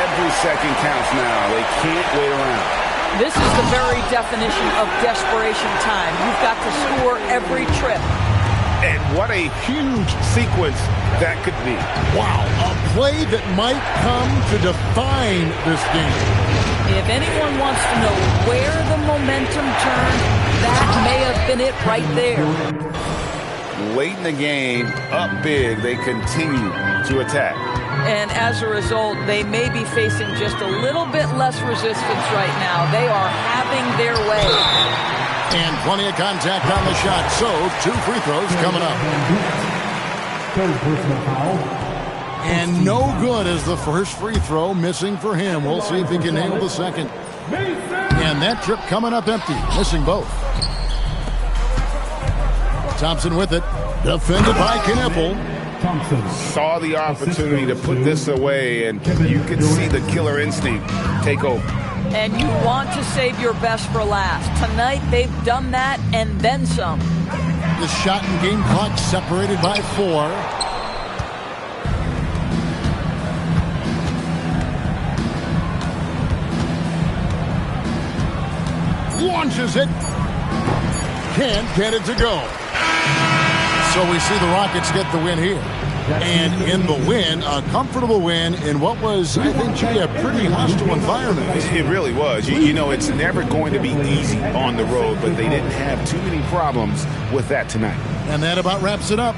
Every second counts now. They can't wait around. This is the very definition of desperation time. You've got to score every trip. And what a huge sequence that could be. Wow, a play that might come to define this game. If anyone wants to know where the momentum turned, that may have been it right there. Late in the game, up big, they continue to attack. And as a result, they may be facing just a little bit less resistance right now. They are having their way. And plenty of contact on the shot. So, 2 free throws coming up. Third personal foul. And no good as the first free throw missing for him. We'll see if he can nail the second. And that trip coming up empty, missing both. Thompson with it. Defended by Kniffel. Thompson Saw the opportunity to put this away, and you could see the killer instinct take over. And you want to save your best for last. Tonight, they've done that and then some. The shot and game clock separated by 4. Launches it. Can't get it to go. So we see the Rockets get the win here. And in the win, a comfortable win in what was, I think, a pretty hostile environment. It really was. You know, it's never going to be easy on the road, but they didn't have too many problems with that tonight. And that about wraps it up.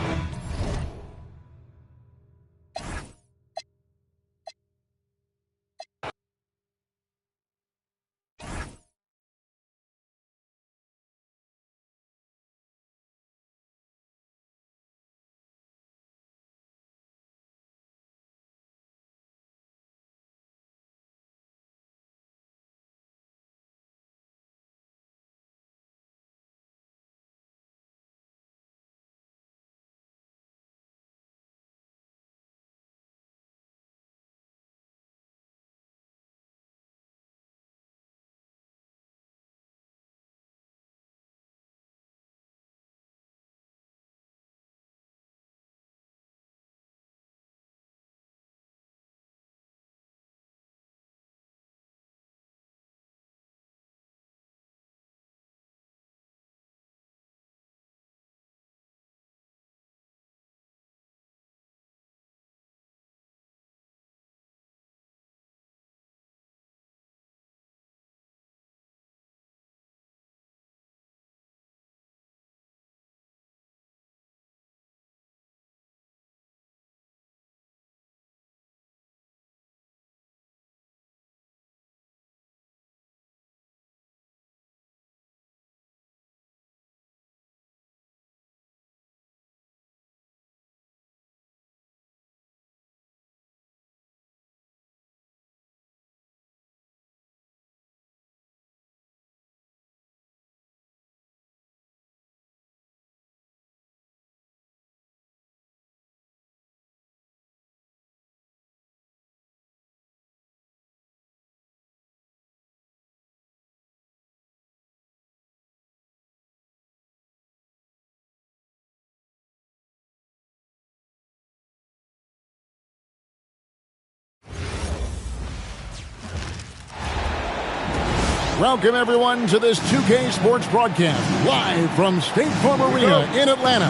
Welcome, everyone, to this 2K Sports broadcast, live from State Farm Arena in Atlanta,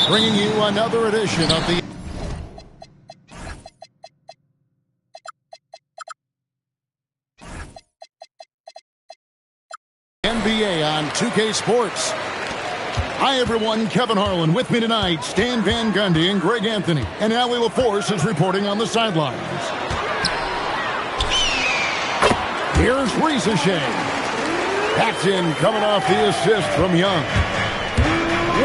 bringing you another edition of the NBA on 2K Sports. Hi, everyone. Kevin Harlan with me tonight. Stan Van Gundy and Greg Anthony. And Allie LaForce is reporting on the sidelines. Here's Ricochet. Paxton coming off the assist from Young.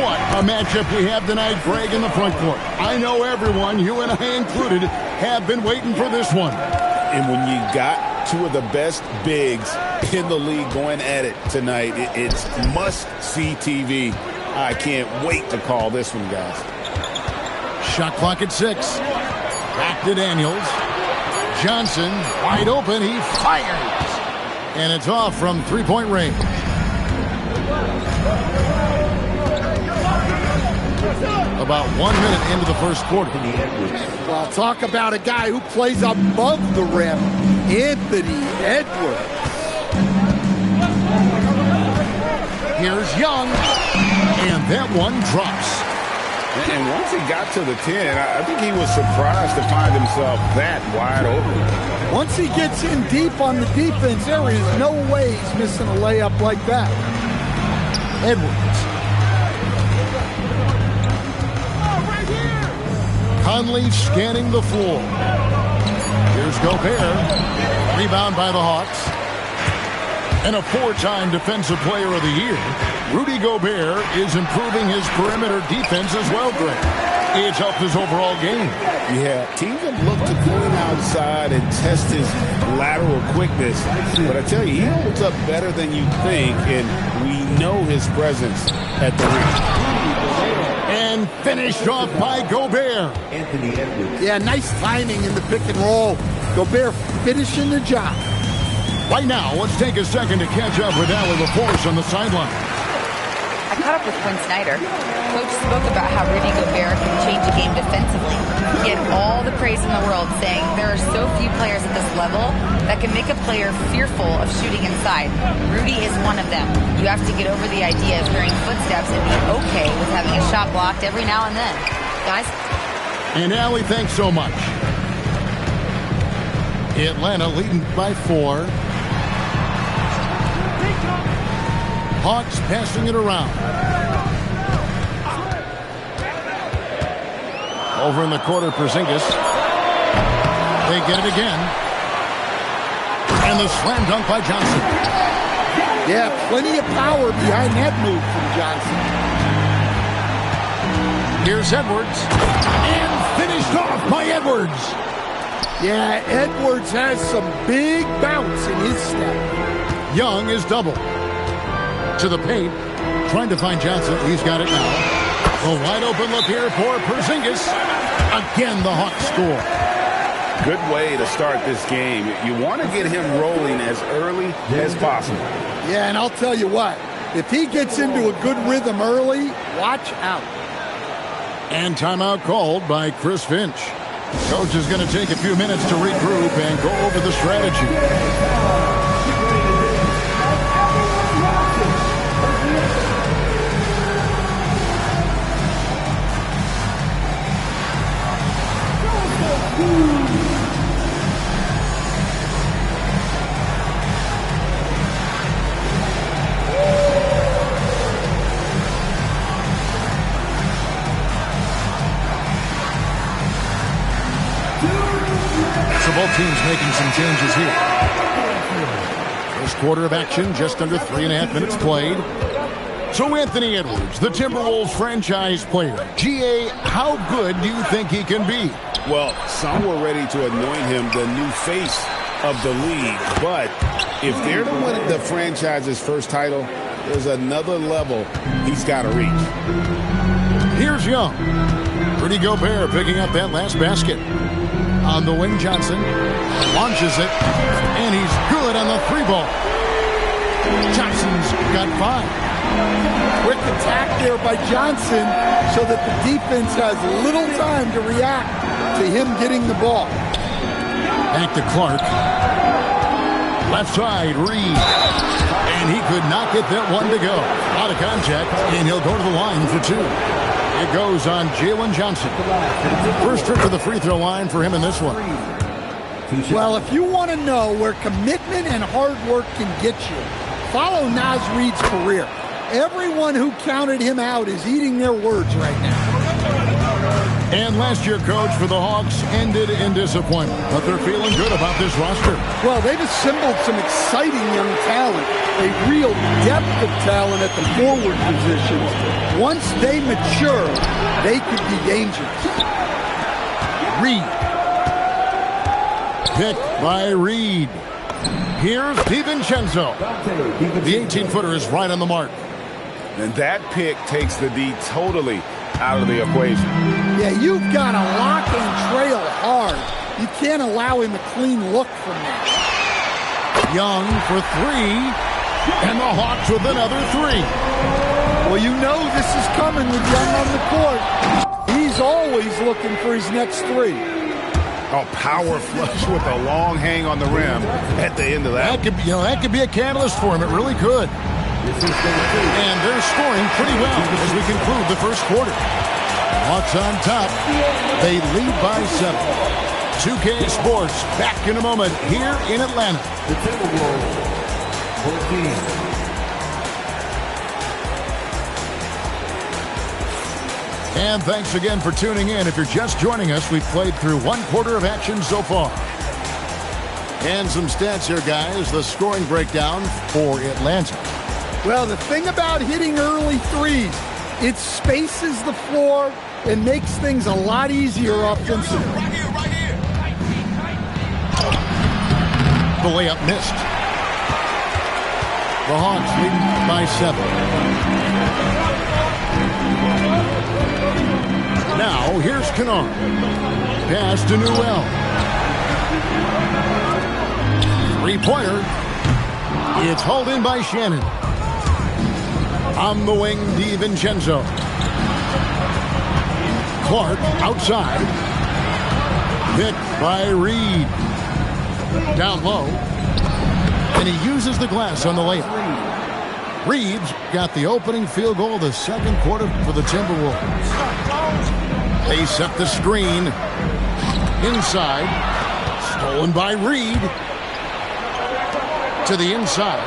What a matchup we have tonight, Greg, in the front court. I know everyone, you and I included, have been waiting for this one. And when you got two of the best bigs in the league going at it tonight, it's must-see TV. I can't wait to call this one, guys. Shot clock at 6. Back to Daniels. Johnson, wide open, he fires. And it's off from three-point range. About 1 minute into the first quarter. Well, talk about a guy who plays above the rim, Anthony Edwards. Here's Young, and that one drops. And once he got to the 10, I think he was surprised to find himself that wide open. Once he gets in deep on the defense, there is no way he's missing a layup like that. Edwards. Conley scanning the floor. Here's Gobert. Rebound by the Hawks. And a 4-time Defensive Player of the Year, Rudy Gobert is improving his perimeter defense as well, Greg. It's helped his overall game. Yeah, teams have looked to pull him outside and test his lateral quickness. But I tell you, he holds up better than you think, and we know his presence at the rim. And finished off by Gobert. Anthony Edwards. Yeah, nice timing in the pick and roll. Gobert finishing the job. Right now, let's take a second to catch up with Allie LaForce on the sideline. I caught up with Quinn Snyder. Coach spoke about how Rudy Gobert can change a game defensively. He had all the praise in the world, saying there are so few players at this level that can make a player fearful of shooting inside. Rudy is one of them. You have to get over the idea of hearing footsteps and be okay with having a shot blocked every now and then. Guys? And Allie, thanks so much. Atlanta leading by 4. Hawks passing it around. Over in the corner, Porzingis. They get it again. And the slam dunk by Johnson. Yeah, plenty of power behind that move from Johnson. Here's Edwards. And finished off by Edwards. Yeah, Edwards has some big bounce in his step. Young is double. To the paint, trying to find Johnson. He's got it now. A wide open look here for Porzingis. Again, the Hawks score. Good way to start this game. You want to get him rolling as early as possible. Yeah, and I'll tell you what, if he gets into a good rhythm early, watch out. And timeout called by Chris Finch. Coach is going to take a few minutes to regroup and go over the strategy. So both teams making some changes here. First quarter of action, just under 3.5 minutes played. So Anthony Edwards, the Timberwolves franchise player. GA, how good do you think he can be? Well, some were ready to anoint him the new face of the league. But if they're to win the franchise's first title, there's another level he's got to reach. Here's Young. Rudy Gobert picking up that last basket. On the wing, Johnson launches it, and he's good on the 3-ball. Johnson's got 5. Quick attack there by Johnson so that the defense has little time to react to him getting the ball. Back to Clark. Left side, Reed. And he could not get that one to go. Out of contact, and he'll go to the line for two. It goes on Jalen Johnson. First trip to the free throw line for him in this one. Well, if you want to know where commitment and hard work can get you, follow Naz Reid's career. Everyone who counted him out is eating their words right now. And last year, coach, for the Hawks ended in disappointment, but they're feeling good about this roster. Well, they've assembled some exciting young talent, a real depth of talent at the forward positions. Once they mature, they could be dangerous. Reed. Picked by Reed. Here's DiVincenzo. The 18-footer is right on the mark. And that pick takes the D totally out of the equation. Yeah, you've got to lock and trail hard. You can't allow him a clean look from that. Young for three, and the Hawks with another three. Well, you know this is coming with Young on the court. He's always looking for his next three. A power flush with a long hang on the rim at the end of that. That could be a catalyst for him. It really could. And they're scoring pretty well as we conclude the first quarter. Hawks on top. They lead by 7. 2K Sports back in a moment here in Atlanta. The takeovers. 14. And thanks again for tuning in. If you're just joining us, we've played through one quarter of action so far. And some stats here, guys. The scoring breakdown for Atlanta. Well, the thing about hitting early threes, it spaces the floor and makes things a lot easier offensively. Right here. The layup missed. The Hawks leading by 7. Now, here's Kennard. Pass to Newell. Three-pointer. It's hauled in by Shannon. On the wing, DiVincenzo. Clark outside. Picked by Reed. Down low. And he uses the glass on the layup. Reed's got the opening field goal of the second quarter for the Timberwolves. They set the screen. Inside. Stolen by Reed. To the inside.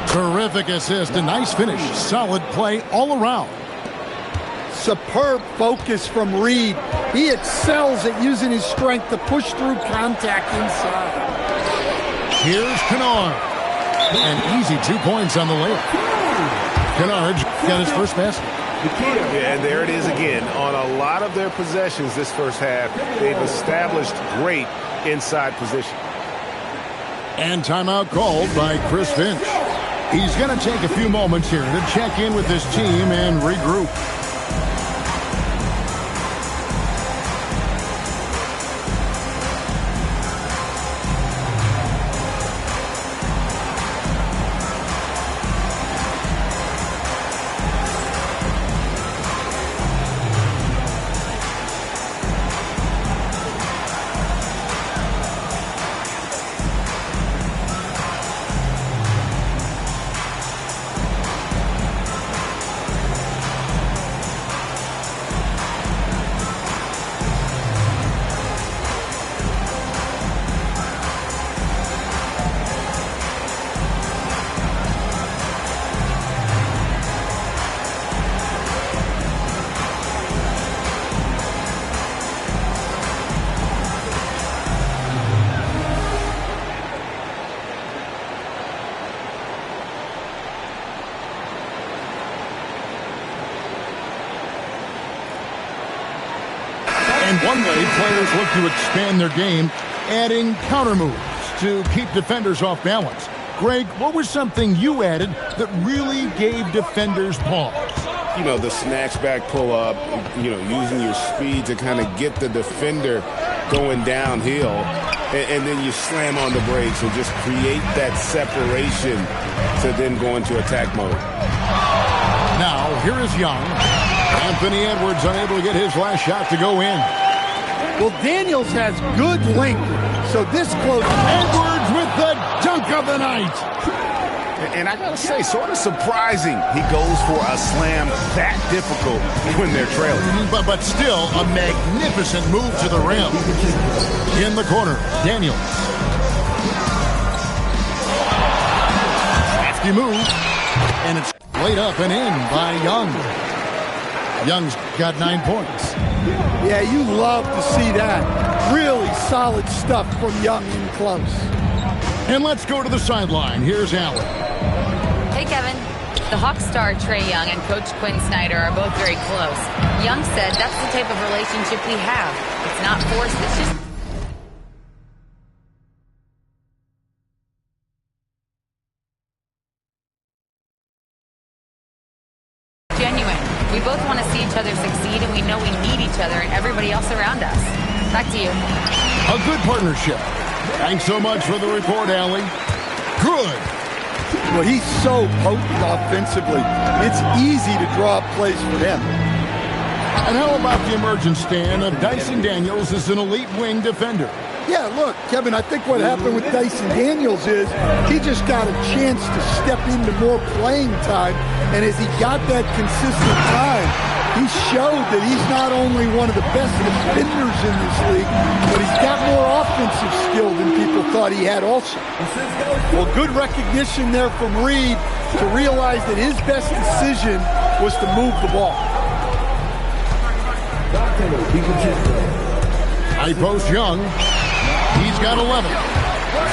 Terrific assist. A nice finish. Solid play all around. Superb focus from Reed. He excels at using his strength to push through contact inside. Here's Kennard. And easy 2 points on the layup. Kennard got his first basket. Yeah, and there it is again. On a lot of their possessions this first half, they've established great inside position. And timeout called by Chris Finch. He's going to take a few moments here to check in with his team and regroup. And one way players look to expand their game, adding counter moves to keep defenders off balance. Greg, what was something you added that really gave defenders pause? You know, the snatch back pull up, using your speed to kind of get the defender going downhill. And then you slam on the brakes and just create that separation to then go into attack mode. Now, here is Young. Anthony Edwards unable to get his last shot to go in. Well, Daniels has good length, so this close. Edwards with the dunk of the night. And I gotta say, sort of surprising he goes for a slam that difficult when they're trailing. But still, a magnificent move to the rim. In the corner, Daniels. Crafty move. And it's laid up and in by Young. Young's got 9 points. Yeah, you love to see that. Really solid stuff from Young in close. And let's go to the sideline. Here's Allen. Hey, Kevin. The Hawks star Trae Young and Coach Quinn Snyder are both very close. Young said that's the type of relationship we have. It's not forced, it's just... genuine. We both want to see each other succeed, and we know we need each other and everybody else around us. Back to you. A good partnership. Thanks so much for the report, Allie. Good. Well, he's so potent offensively. It's easy to draw up plays for him. And how about the emergent stand of Dyson Daniels as an elite wing defender? Yeah, look, Kevin, I think what happened with Dyson Daniels is he just got a chance to step into more playing time, and as he got that consistent time, he showed that he's not only one of the best defenders in this league, but he's got more offensive skill than people thought he had also. Well, good recognition there from Reed to realize that his best decision was to move the ball. High post Young. He's got 11.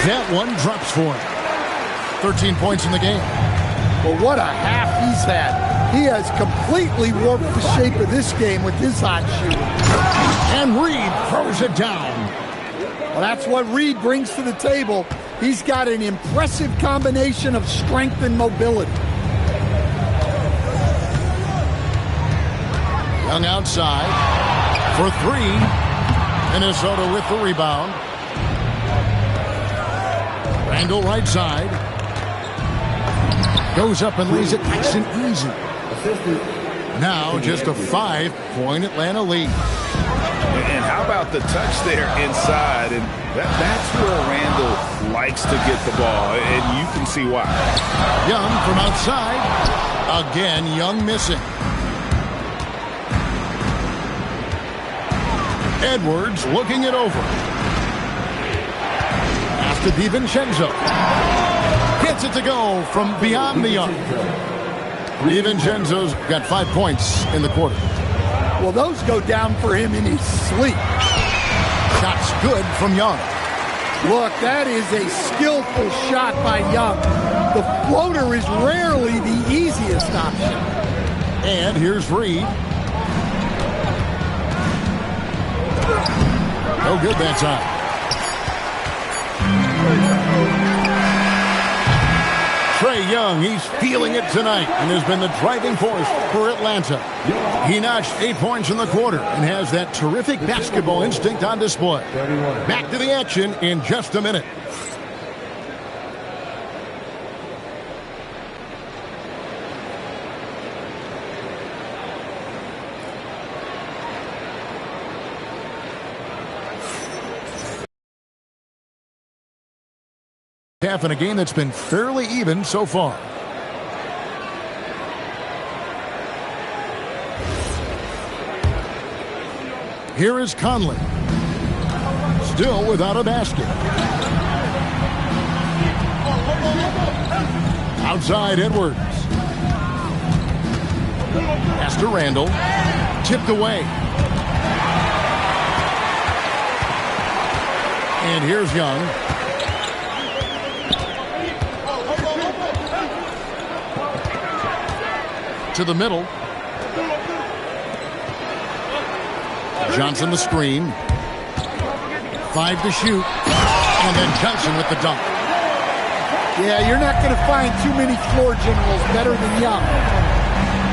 That one drops for him. 13 points in the game. Well, what a half he's had. He has completely warped the shape of this game with his hot shooting. And Reed throws it down. Well, that's what Reed brings to the table. He's got an impressive combination of strength and mobility. Young outside for 3. Minnesota with the rebound. Randall right side. Goes up and lays it nice and easy. Now just a 5-point Atlanta lead. And how about the touch there inside? And that's where Randall likes to get the ball, and you can see why. Young from outside. Again, Young missing. Edwards looking it over. Pass to DiVincenzo. Gets it to go from beyond the arc. DiVincenzo's got 5 points in the quarter. Well, those go down for him in his sleep. Shot's good from Young. Look, that is a skillful shot by Young. The floater is rarely the easiest option. And here's Reed. No good that time. Trae Young, he's feeling it tonight and has been the driving force for Atlanta. He notched 8 points in the quarter and has that terrific basketball instinct on display. Back to the action in just a minute. Half in a game that's been fairly even so far. Here is Conley. Still without a basket. Outside Edwards. Pass to Randall. Tipped away. And here's Young. To the middle. Johnson the screen. 5 to shoot. And then Johnson with the dunk. Yeah, you're not going to find too many floor generals better than Young.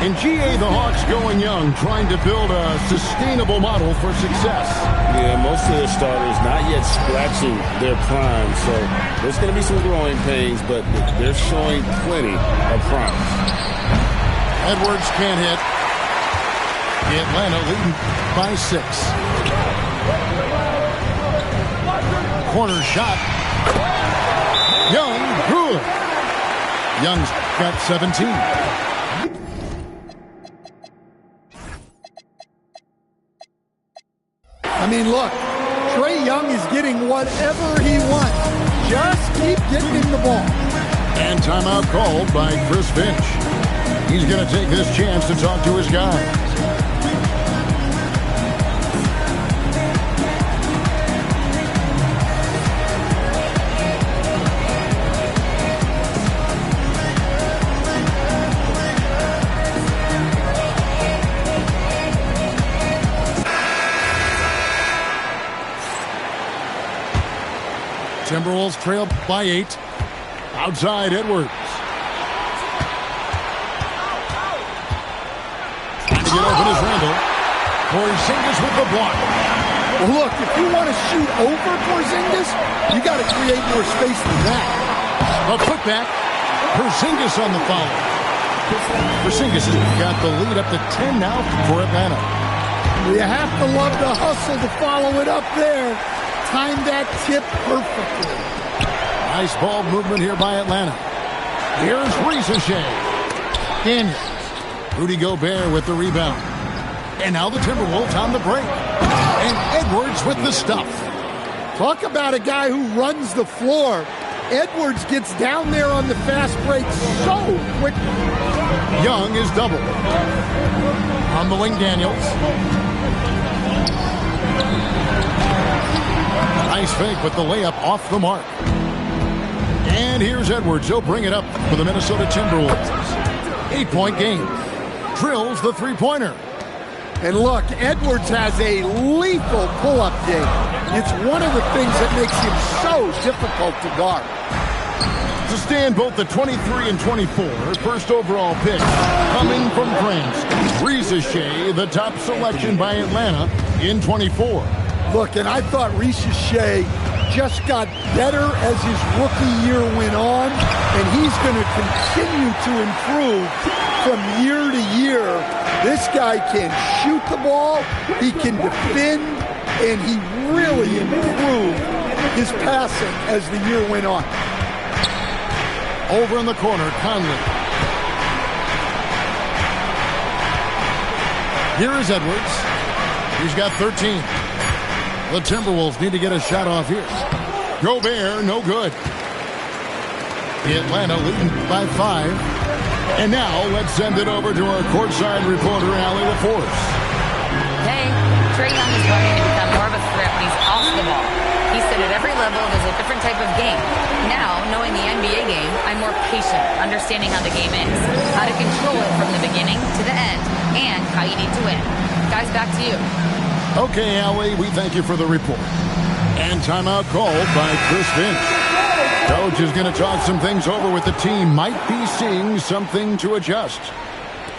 In GA, the Hawks going young, trying to build a sustainable model for success. Yeah, most of their starters not yet scratching their prime, so there's going to be some growing pains, but they're showing plenty of promise. Edwards can't hit. Atlanta leading by 6. corner shot. Young, good. Young's got 17. I mean, look, Trae Young is getting whatever he wants. Just keep getting him the ball. And timeout called by Chris Finch. He's going to take this chance to talk to his guys. Timberwolves trail by 8. Outside Edwards. Trying to get open is Randall. Porzingis with the block. Well, look, if you want to shoot over Porzingis, you got to create more space than that. A putback. Porzingis on the foul. Porzingis has got the lead up to 10 now for Atlanta. You have to love the hustle to follow it up there. Timed that tip perfectly. Nice ball movement here by Atlanta. Here's Ricochet. Daniels. Rudy Gobert with the rebound. And now the Timberwolves on the break. And Edwards with the stuff. Talk about a guy who runs the floor. Edwards gets down there on the fast break so quickly. Young is double. On the wing, Daniels. Nice fake with the layup off the mark. And here's Edwards. He'll bring it up for the Minnesota Timberwolves. 8-point game. Drills the three-pointer. And look, Edwards has a lethal pull-up game. It's one of the things that makes him so difficult to guard. To stand both the 23 and 24, first overall pick coming from France. Ricochet, the top selection by Atlanta in 24. Look, and I thought Ricochet just got better as his rookie year went on, and he's going to continue to improve from year to year. This guy can shoot the ball, he can defend, and he really improved his passing as the year went on. Over in the corner, Conley. Here is Edwards. He's got 13. The Timberwolves need to get a shot off here. Gobert, no good. Atlanta leading by 5. And now let's send it over to our courtside reporter, Allie LaForce. Hey, Trae Young is learning to become more of a threat when he's off the ball. He said at every level it is a different type of game. Now, knowing the NBA game, I'm more patient, understanding how the game is, how to control it from the beginning to the end, and how you need to win. Guys, back to you. Okay, Allie, we thank you for the report. And timeout called by Chris Finch. Coach is going to talk some things over with the team. Might be seeing something to adjust.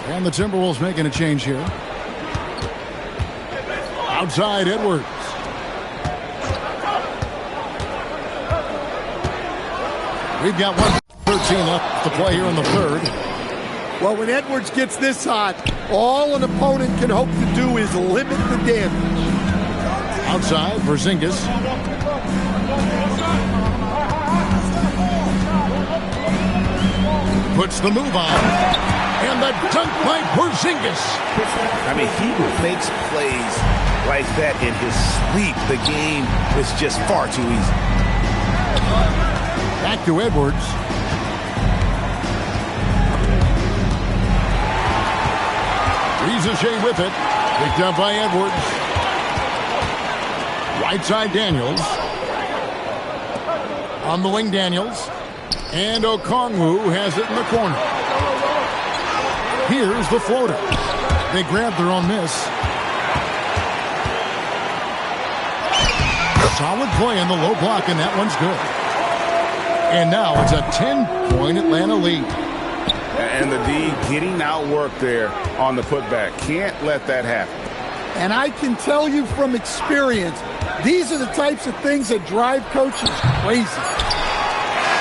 And the Timberwolves making a change here. Outside Edwards. We've got 1:13 left to play here in the third. Well, when Edwards gets this hot, all an opponent can hope to do is limit the damage. Outside, Porzingis. Puts the move on. And the dunk by Porzingis. I mean, he makes plays like that in his sleep. The game is just far too easy. Back to Edwards. Ricochet with it. Picked up by Edwards. Right side Daniels. On the wing Daniels. And Okongwu has it in the corner. Here's the floater. They grabbed their own miss. Solid play in the low block, and that one's good. And now it's a 10-point Atlanta lead. And the D getting outworked there on the putback. Can't let that happen. And I can tell you from experience, these are the types of things that drive coaches crazy.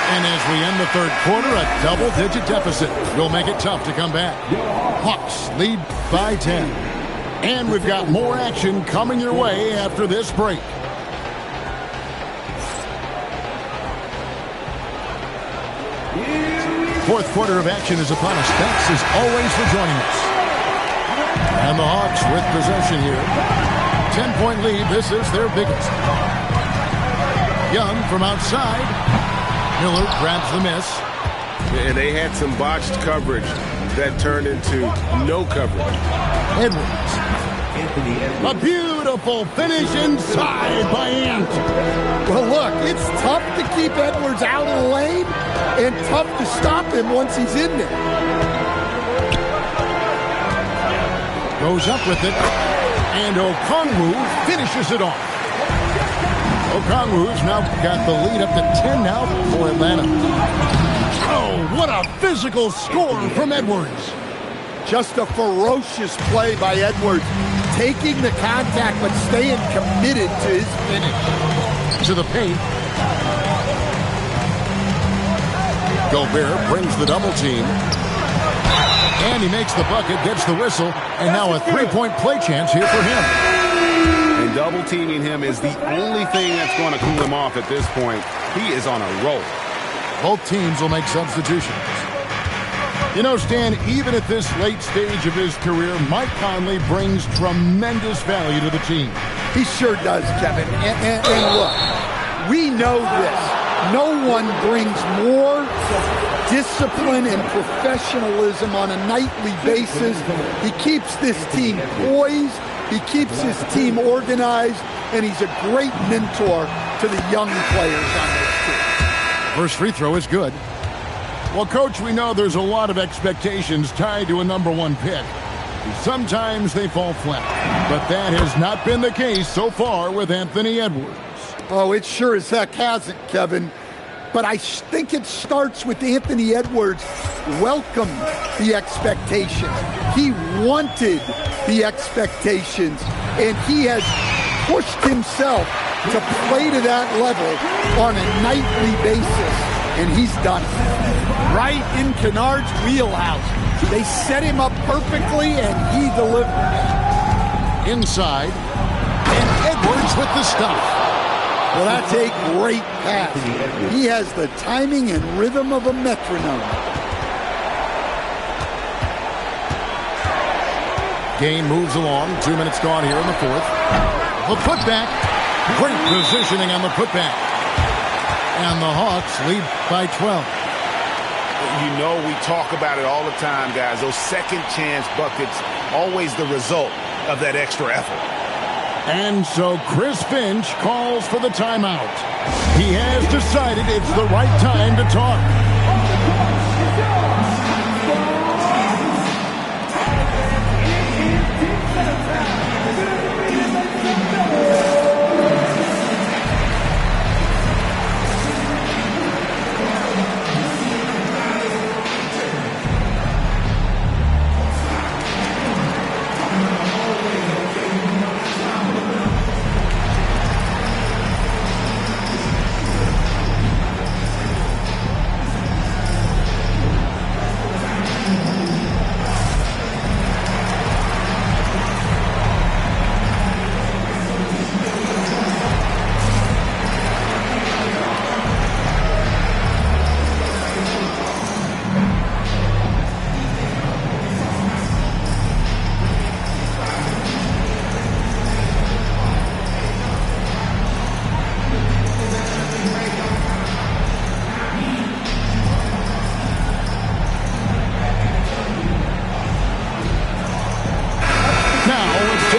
And as we end the third quarter, a double-digit deficit will make it tough to come back. Hawks lead by 10. And we've got more action coming your way after this break. Fourth quarter of action is upon us. Thanks as always for joining us. And the Hawks with possession here. 10-point lead. This is their biggest. Young from outside. Miller grabs the miss. And they had some botched coverage that turned into no coverage. Edwards. A beautiful finish inside by Ant. Well, look, it's tough to keep Edwards out of the lane and tough to stop him once he's in there. Goes up with it, and Okongwu finishes it off. Okongwu's now got the lead up to 10 now for Atlanta. Oh, what a physical score from Edwards. Just a ferocious play by Edwards, taking the contact but staying committed to his finish. To the paint. Gobert brings the double team. And he makes the bucket, gets the whistle, and now a three-point play chance here for him. And double teaming him is the only thing that's going to cool him off at this point. He is on a roll. Both teams will make substitutions. You know, Stan, even at this late stage of his career, Mike Conley brings tremendous value to the team. He sure does, Kevin. And look, we know this. No one brings more discipline and professionalism on a nightly basis. He keeps this team poised. He keeps his team organized. And he's a great mentor to the young players on this team. First free throw is good. Well, Coach, we know there's a lot of expectations tied to a #1 pick. Sometimes they fall flat, but that has not been the case so far with Anthony Edwards. Oh, it sure as heck hasn't, Kevin. But I think it starts with Anthony Edwards welcomed the expectations. He wanted the expectations, and he has pushed himself to play to that level on a nightly basis, and he's done it. Right in Kennard's wheelhouse. They set him up perfectly, and he delivered. Inside, and Edwards with the stop. Well, that's a great pass. He has the timing and rhythm of a metronome. Game moves along. 2 minutes gone here in the fourth. The putback. Great positioning on the putback. And the Hawks lead by 12. You know, we talk about it all the time, guys. Those second chance buckets, always the result of that extra effort. And so Chris Finch calls for the timeout. He has decided it's the right time to talk.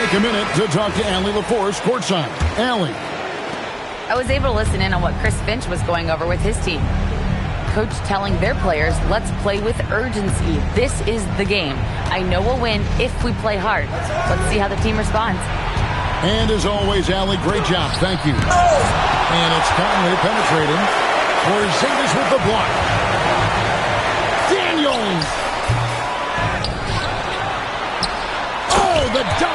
A minute to talk to Allie LaForce courtside. Allie. I was able to listen in on what Chris Finch was going over with his team. Coach telling their players, let's play with urgency. This is the game. I know we'll win if we play hard. Let's see how the team responds. And as always, Allie, great job. Thank you. And it's Conley penetrating. Porzingis with the block. Daniels. Oh, the dunk.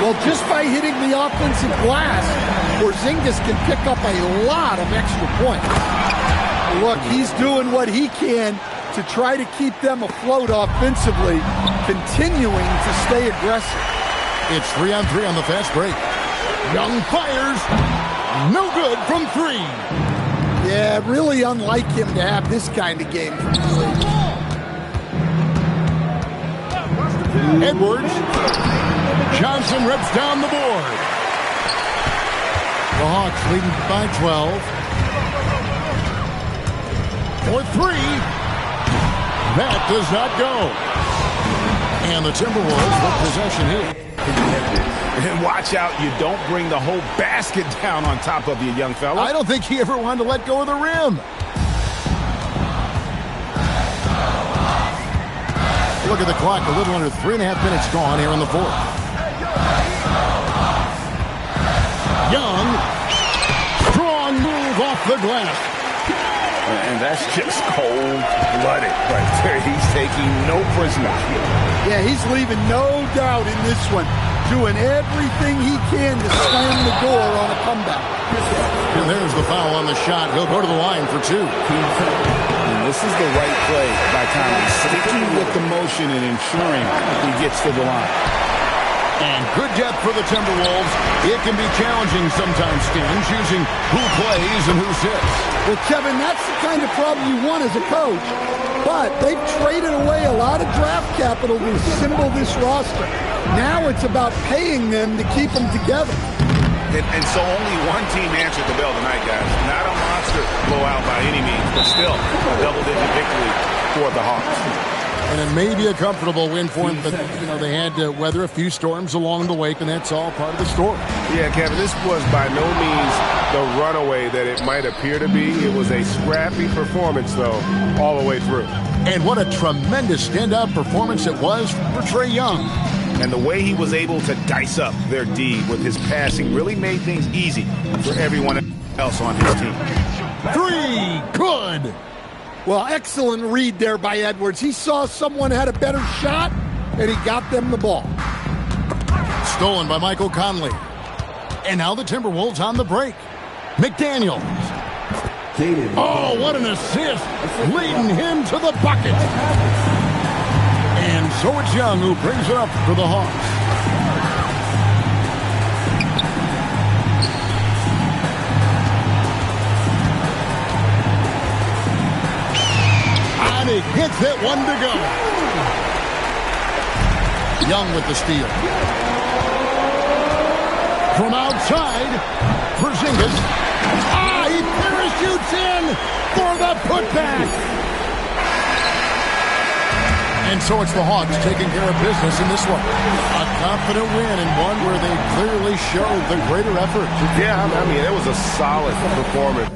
Well, just by hitting the offensive glass, Porzingis can pick up a lot of extra points. Look, he's doing what he can to try to keep them afloat offensively, continuing to stay aggressive. It's 3-on-3 on the fast break. Young fires. No good from three. Yeah, really unlike him to have this kind of game. Edwards. Johnson rips down the board. The Hawks leading by 12. For 3. That does not go. And the Timberwolves with possession here. And watch out, you don't bring the whole basket down on top of you, young fella. I don't think he ever wanted to let go of the rim. Look at the clock, a little under 3.5 minutes gone here in the fourth. Young, strong move off the glass. And that's just cold-blooded right there. He's taking no prisoners. Yeah, he's leaving no doubt in this one. Doing everything he can to slam the door on a comeback. And there's the foul on the shot. He'll go to the line for 2. And this is the right play by Conley. Sticking with the motion and ensuring he gets to the line. And good depth for the Timberwolves. It can be challenging sometimes, Stan, choosing who plays and who sits. Well, Kevin, that's the kind of problem you want as a coach. But they've traded away a lot of draft capital to assemble this roster. Now it's about paying them to keep them together. And so only one team answered the bell tonight, guys. Not a monster blowout by any means, but still a double-digit victory for the Hawks. And it may be a comfortable win for them, but they had to weather a few storms along the way, and that's all part of the story. Yeah, Kevin, this was by no means the runaway that it might appear to be. It was a scrappy performance, though, all the way through. And what a tremendous standout performance it was for Trae Young. And the way he was able to dice up their D with his passing really made things easy for everyone else on his team. 3, good. Well, excellent read there by Edwards. He saw someone had a better shot, and he got them the ball. Stolen by Michael Conley. And now the Timberwolves on the break. McDaniels. Oh, what an assist. Leading him to the bucket. And so it's Young who brings it up for the Hawks. And he hits it, 1 to go. Young with the steal. From outside, Porzingis. He parachutes in for the putback. And so it's the Hawks taking care of business in this one. A confident win and one where they clearly showed the greater effort. Yeah, I mean, it was a solid performance.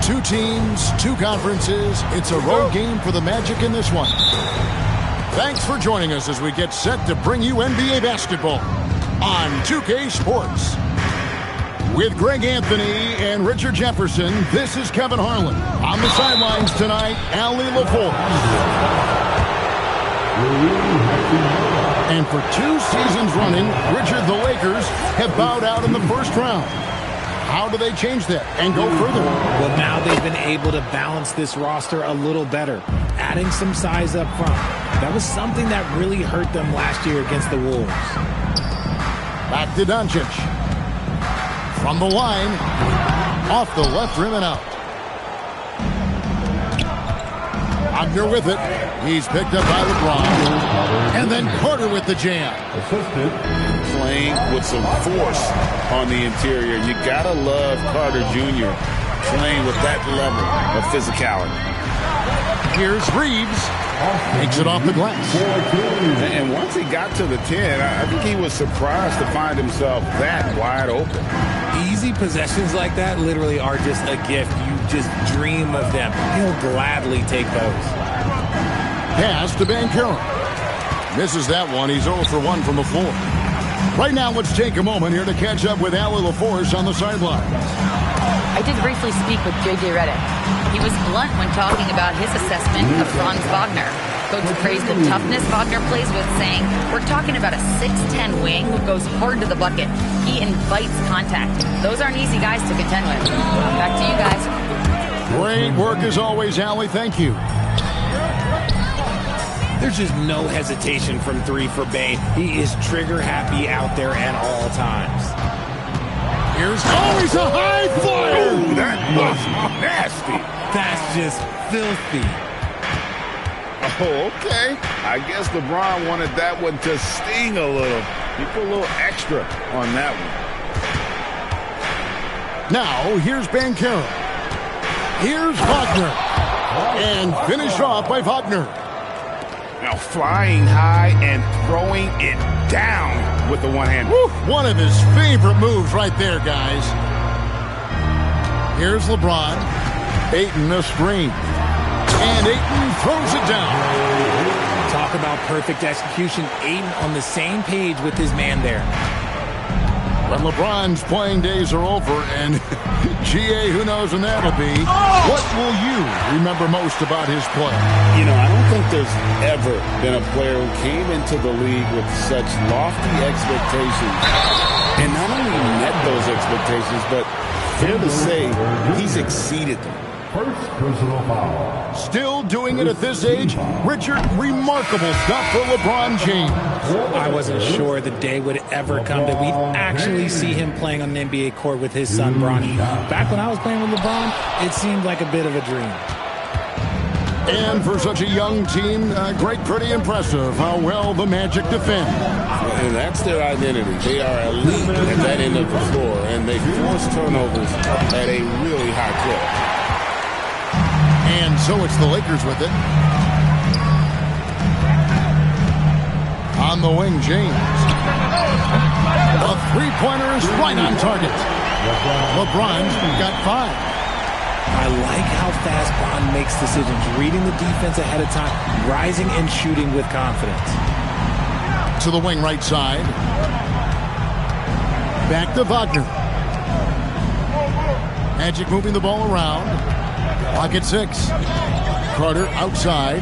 Two teams, 2 conferences. It's a road game for the Magic in this one. Thanks for joining us as we get set to bring you NBA basketball on 2K Sports. With Greg Anthony and Richard Jefferson, this is Kevin Harlan. On the sidelines tonight, Allie LaForce. And for 2 seasons running, Richard, the Lakers have bowed out in the first round. How do they change that and go further? Well, now they've been able to balance this roster a little better, adding some size up front. That was something that really hurt them last year against the Wolves. Back to Doncic. From the line, off the left rim and out. Wagner with it. He's picked up by LeBron. And then Carter with the jam. Playing with some force on the interior. You gotta love Carter Jr. playing with that level of physicality. Here's Reeves. Takes it off the glass. And once he got to the 10, I think he was surprised to find himself that wide open. Easy possessions like that literally are just a gift. You just dream of them. He'll gladly take those. Pass to Banchero. Misses that one. He's 0 for 1 from the floor. Right now, let's take a moment here to catch up with Allie LaForce on the sideline. I did briefly speak with J.J. Redick. He was blunt when talking about his assessment of Franz Wagner. Coach praised the toughness Wagner plays with, saying, we're talking about a 6'10 wing who goes hard to the bucket. He invites contact. Those aren't easy guys to contend with. Back to you guys. Great work as always, Allie. Thank you. There's just no hesitation from three for Bane. He is trigger happy out there at all times. Here's always a high flyer. Oh, that was nasty. That's just filthy. Oh, okay. I guess LeBron wanted that one to sting a little. He put a little extra on that one. Now, here's Banchero. Here's Wagner. And finished off by Wagner. Now flying high and throwing it down with the one hand. Woo, one of his favorite moves right there, guys. Here's LeBron. Ayton a screen. And Ayton throws it down. Talk about perfect execution. Ayton on the same page with his man there. When LeBron's playing days are over, and GA, who knows when that'll be. What will you remember most about his play? You know, I don't think there's ever been a player who came into the league with such lofty expectations and not only met those expectations, but fair to say he's exceeded them. First personal foul. Still doing it at this age. Richard, remarkable stuff for LeBron James. I wasn't sure the day would ever come that we'd actually see him playing on an NBA court with his son, Bronny. Back when I was playing with LeBron, it seemed like a bit of a dream. And for such a young team, pretty impressive how well the Magic defend. And that's their identity. They are elite at that end of the floor, and they force turnovers at a really high clip. And so it's the Lakers with it. On the wing, James. A three-pointer is right on target. LeBron's got 5. I like how fast Bond makes decisions, reading the defense ahead of time, rising and shooting with confidence. To the wing right side. Back to Wagner. Magic moving the ball around. Clock at 6. Carter outside.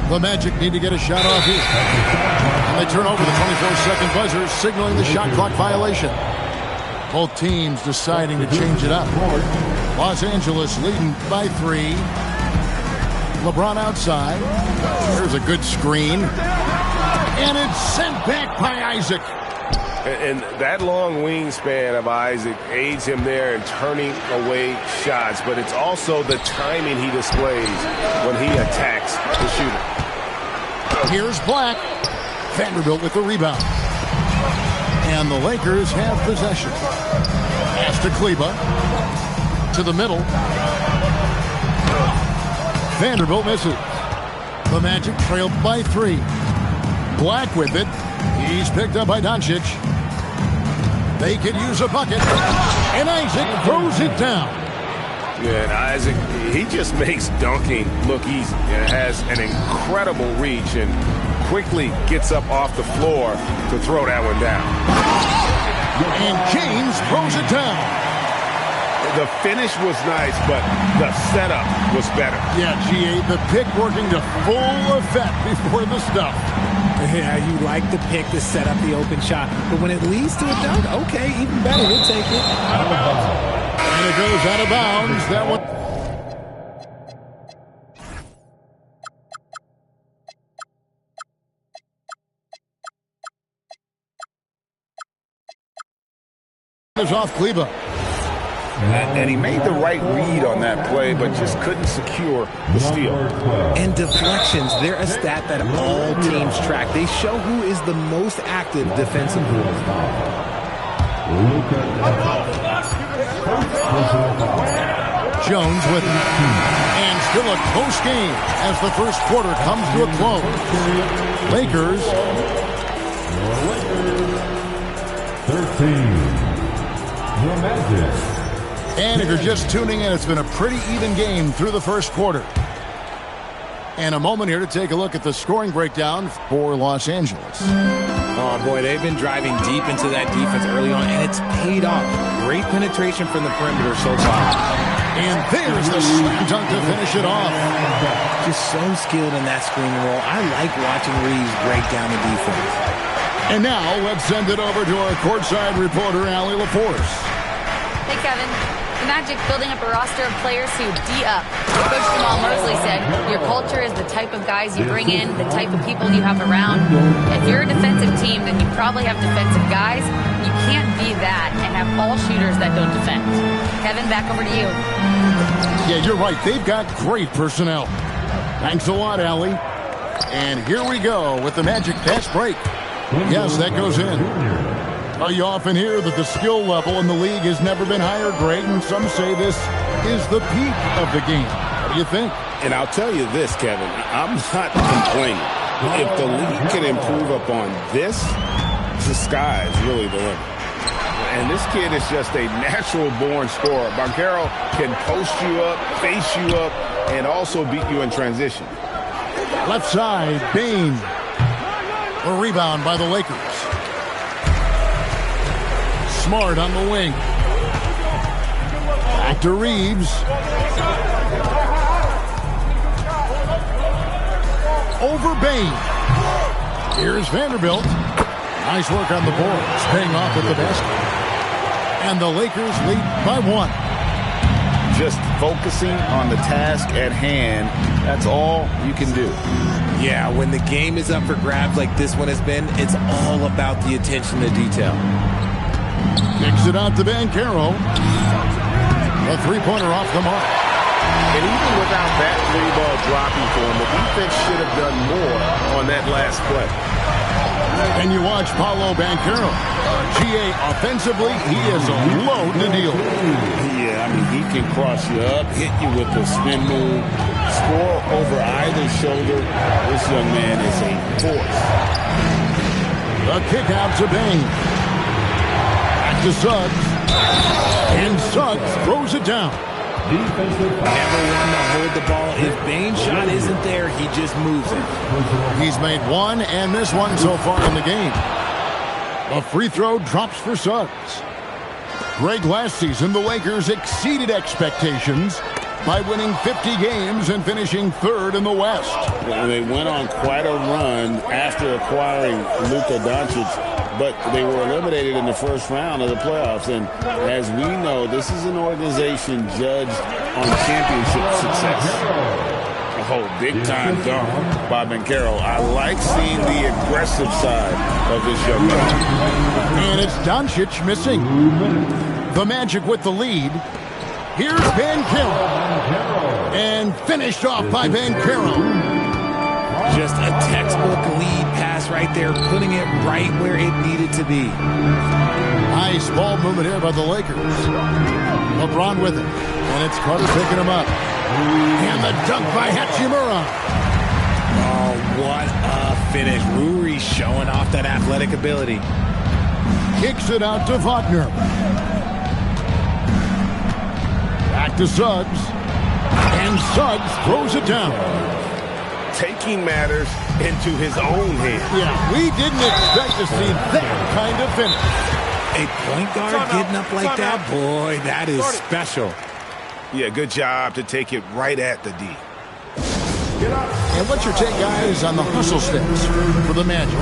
The Magic need to get a shot off here. And they turn over the 24-second buzzer, signaling the shot clock violation. Both teams deciding to change it up. Los Angeles leading by 3. LeBron outside. There's a good screen. And it's sent back by Isaac. And that long wingspan of Isaac aids him there in turning away shots, but it's also the timing he displays when he attacks the shooter. Here's Black. Vanderbilt with the rebound. And the Lakers have possession. Pass to Kleba. To the middle. Vanderbilt misses. The Magic trailed by 3. Black with it. He's picked up by Doncic. They could use a bucket. And Isaac throws it down. Yeah, and Isaac, he just makes dunking look easy. And has an incredible reach and quickly gets up off the floor to throw that one down. And James throws it down. The finish was nice, but the setup was better. Yeah, GA, the pick working to full effect before the stuff. Yeah, you like the pick to set up the open shot, but when it leads to a dunk, okay, even better, we'll take it. And it goes out of bounds. That one. is off Kleba. And he made the right read on that play, but just couldn't secure the steal. And deflections, they're a stat that all teams track. They show who is the most active defensively. Jones with it. And still a close game as the first quarter comes to a close. Lakers. 13. The Magic. And if you're just tuning in, it's been a pretty even game through the first quarter. And a moment here to take a look at the scoring breakdown for Los Angeles. Oh, boy, they've been driving deep into that defense early on, and it's paid off. Great penetration from the perimeter so far. And there's the slam dunk to finish it off. Just so skilled in that screen roll. I like watching Reeves break down the defense. And now let's send it over to our courtside reporter, Allie LaForce. Hey, Kevin. The Magic building up a roster of players who D up. Coach Jamal Mosley said, your culture is the type of guys you bring in, the type of people you have around. If you're a defensive team, then you probably have defensive guys. You can't be that and have all shooters that don't defend. Kevin, back over to you. Yeah, you're right. They've got great personnel. Thanks a lot, Allie. And here we go with the Magic fast break. Yes, that goes in. You often hear that the skill level in the league has never been higher, Greg, and some say this is the peak of the game. What do you think? And I'll tell you this, Kevin, I'm not complaining. If the league can improve upon this, the sky is really the limit. And this kid is just a natural-born scorer. Banchero can post you up, face you up, and also beat you in transition. Left side, Bain. A rebound by the Lakers. Smart on the wing. Back to Reeves. Over Bain. Here's Vanderbilt. Nice work on the boards, paying off at the basket. And the Lakers lead by 1. Just focusing on the task at hand, that's all you can do. Yeah, when the game is up for grabs like this one has been, it's all about the attention to detail. Kicks it out to Banchero. A three-pointer off the mark. And even without that three ball dropping for him, the defense should have done more on that last play. And you watch Paolo Banchero. GA offensively, he is a load to deal with. Yeah, I mean, he can cross you up, hit you with the spin move, score over either shoulder. This young man is a force. The kick out to Bain. Back to Suggs. And Suggs throws it down. Never one to hold the ball. If Bain's shot isn't there, he just moves it. He's made one and missed one so far in the game. A free throw drops for Suggs. Greg, last season, the Lakers exceeded expectations by winning 50 games and finishing 3rd in the West. They went on quite a run after acquiring Luka Doncic, but they were eliminated in the first round of the playoffs. And as we know, this is an organization judged on championship success. Oh, big-time dunk by Banchero. I like seeing the aggressive side of this young man. And it's Doncic missing. The Magic with the lead. Here's Banchero. And finished off by Banchero. Just a textbook lead pass right there, putting it right where it needed to be. Nice ball movement here by the Lakers. LeBron with it. And it's Carter picking him up. And the dunk by Hachimura. Oh, what a finish. Rui showing off that athletic ability. Kicks it out to Wagner. Back to Suggs. And Suggs throws it down. Taking matters into his own hands. Yeah, we didn't expect to see that kind of finish. A point guard getting up like that, boy, that is special. Yeah, good job to take it right at the D. And what's your take, guys, on the hustle steps for the Magic?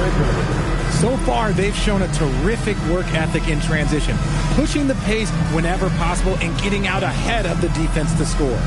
So far, they've shown a terrific work ethic in transition, pushing the pace whenever possible and getting out ahead of the defense to score.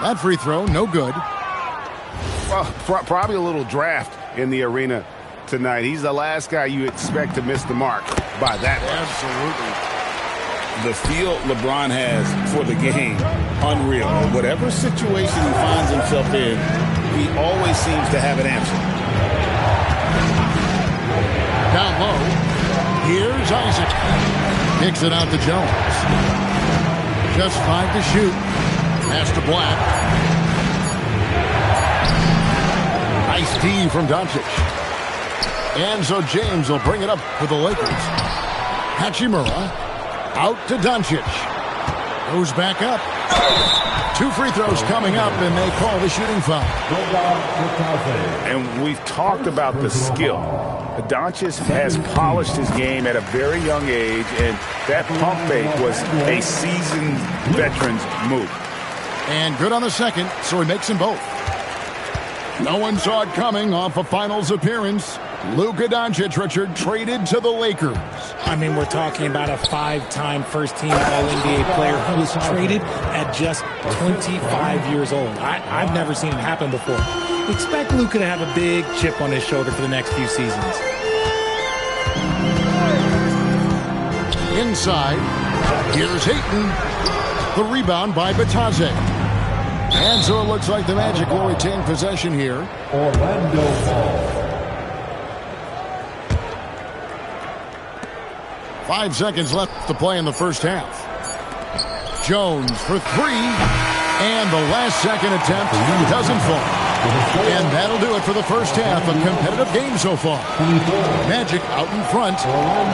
That free throw, no good. Well, probably a little draft in the arena tonight. He's the last guy you expect to miss the mark by that much. Absolutely. The feel LeBron has for the game, unreal. Whatever situation he finds himself in, he always seems to have an answer. Down low, here's Isaac. Kicks it out to Jones. Just 5 to shoot. Pass to Black. Nice D from Doncic. And so James will bring it up for the Lakers. Hachimura out to Doncic. Goes back up. 2 free throws coming up, and they call the shooting foul. And we've talked about the skill. Doncic has polished his game at a very young age, and that pump fake was a seasoned veteran's move. And good on the second, so he makes them both. No one saw it coming off a finals appearance. Luka Doncic, Richard, traded to the Lakers. I mean, we're talking about a 5-time first-team All-NBA player who was traded at just 25 years old. I've never seen it happen before. Expect Luka to have a big chip on his shoulder for the next few seasons. Inside, here's Ayton. The rebound by Batadze. And so it looks like the Magic will retain possession here. Orlando Ball. 5 seconds left to play in the first half. Jones for 3. And the last second attempt doesn't fall. And that'll do it for the first half. A competitive game so far. Magic out in front.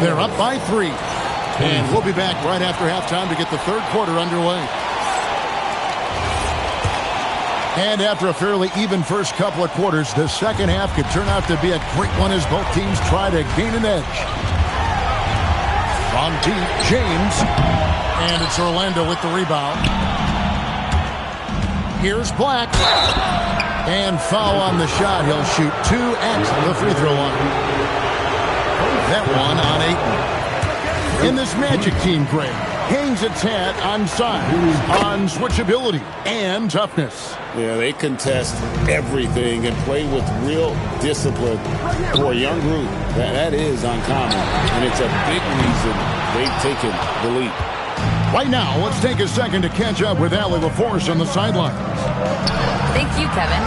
They're up by 3. And we'll be back right after halftime to get the third quarter underway. And after a fairly even first couple of quarters, the second half could turn out to be a great one as both teams try to gain an edge. On deep, James. And it's Orlando with the rebound. Here's Black. And foul on the shot. He'll shoot 2 at the free throw line. That one on Ayton. In this Magic team, Greg, hangs its hat on size, on switchability, and toughness. Yeah, they contest everything and play with real discipline. For a young group, that is uncommon, and it's a big reason they've taken the lead. Right now, let's take a second to catch up with Allie LaForce on the sidelines. Thank you, Kevin.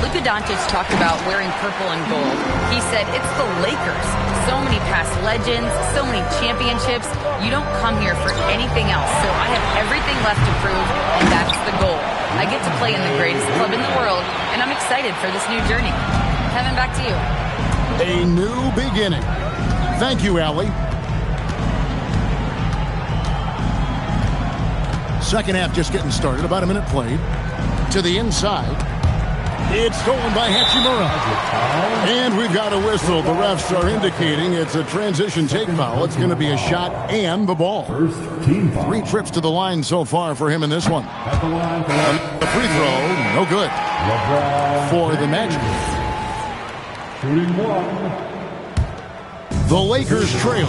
Luka Doncic talked about wearing purple and gold. He said, it's the Lakers. So many past legends, so many championships. You don't come here for anything else. So I have everything left to prove, and that's the goal. I get to play in the greatest club in the world, and I'm excited for this new journey. Kevin, back to you. A new beginning. Thank you, Allie. Second half just getting started. About a minute played. To the inside. It's stolen by Hachimura. And we've got a whistle. The refs are indicating it's a transition take foul. It's going to be a shot and the ball. First team foul. 3 trips to the line so far for him in this one. At the line The free throw, no good. LeBron For the Magic. Shooting 1. The Lakers trail.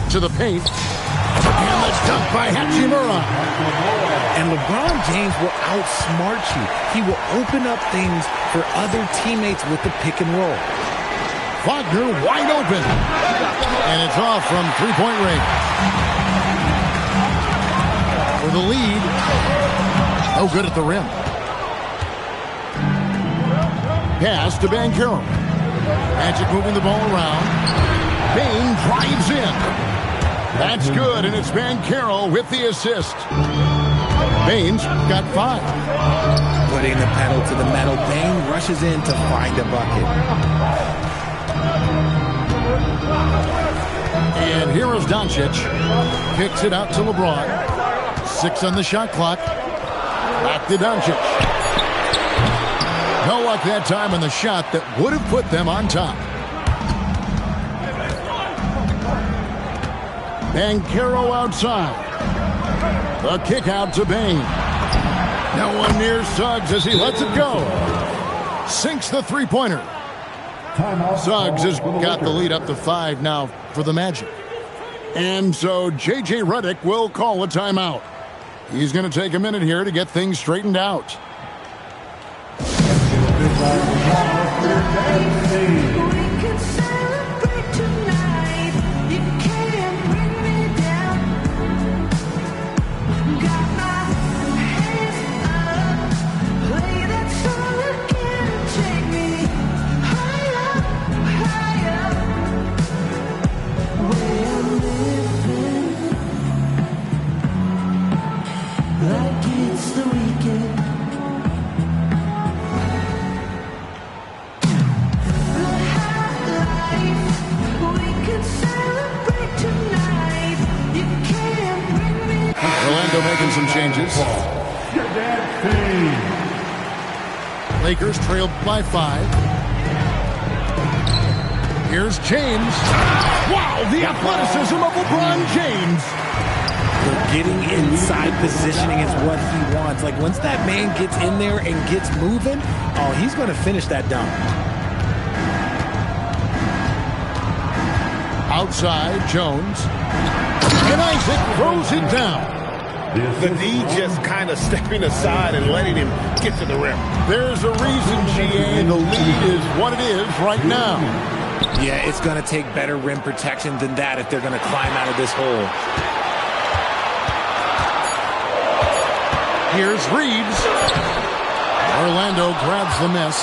To the paint. And the dunk by Hachimura. And LeBron James will outsmart you. He will open up things for other teammates with the pick and roll. Wagner wide open. And it's off from three-point range. For the lead. No good at the rim. Pass to Banchero. Magic moving the ball around. Bane drives in. That's good, and it's Banchero with the assist. Bane's got 5. Putting the pedal to the metal, Bane rushes in to find a bucket. And here is Doncic. Kicks it out to LeBron. 6 on the shot clock. Back to Doncic. No luck that time on the shot that would have put them on top. Banchero outside. The kick out to Bane. No one near Suggs as he lets it go. Sinks the three-pointer. Suggs has got the lead up to 5 now for the Magic. And so J.J. Redick will call a timeout. He's going to take a minute here to get things straightened out. Making some changes. Lakers trailed by 5. Here's James. Wow, the athleticism of LeBron James. Getting inside positioning is what he wants. Like, once that man gets in there and gets moving, oh, he's going to finish that dunk. Outside, Jones. And Isaac throws it down. The D just kind of stepping aside and letting him get to the rim. There's a reason, GA, the lead is what it is right now. Yeah, it's going to take better rim protection than that if they're going to climb out of this hole. Here's Reeves. Orlando grabs the miss.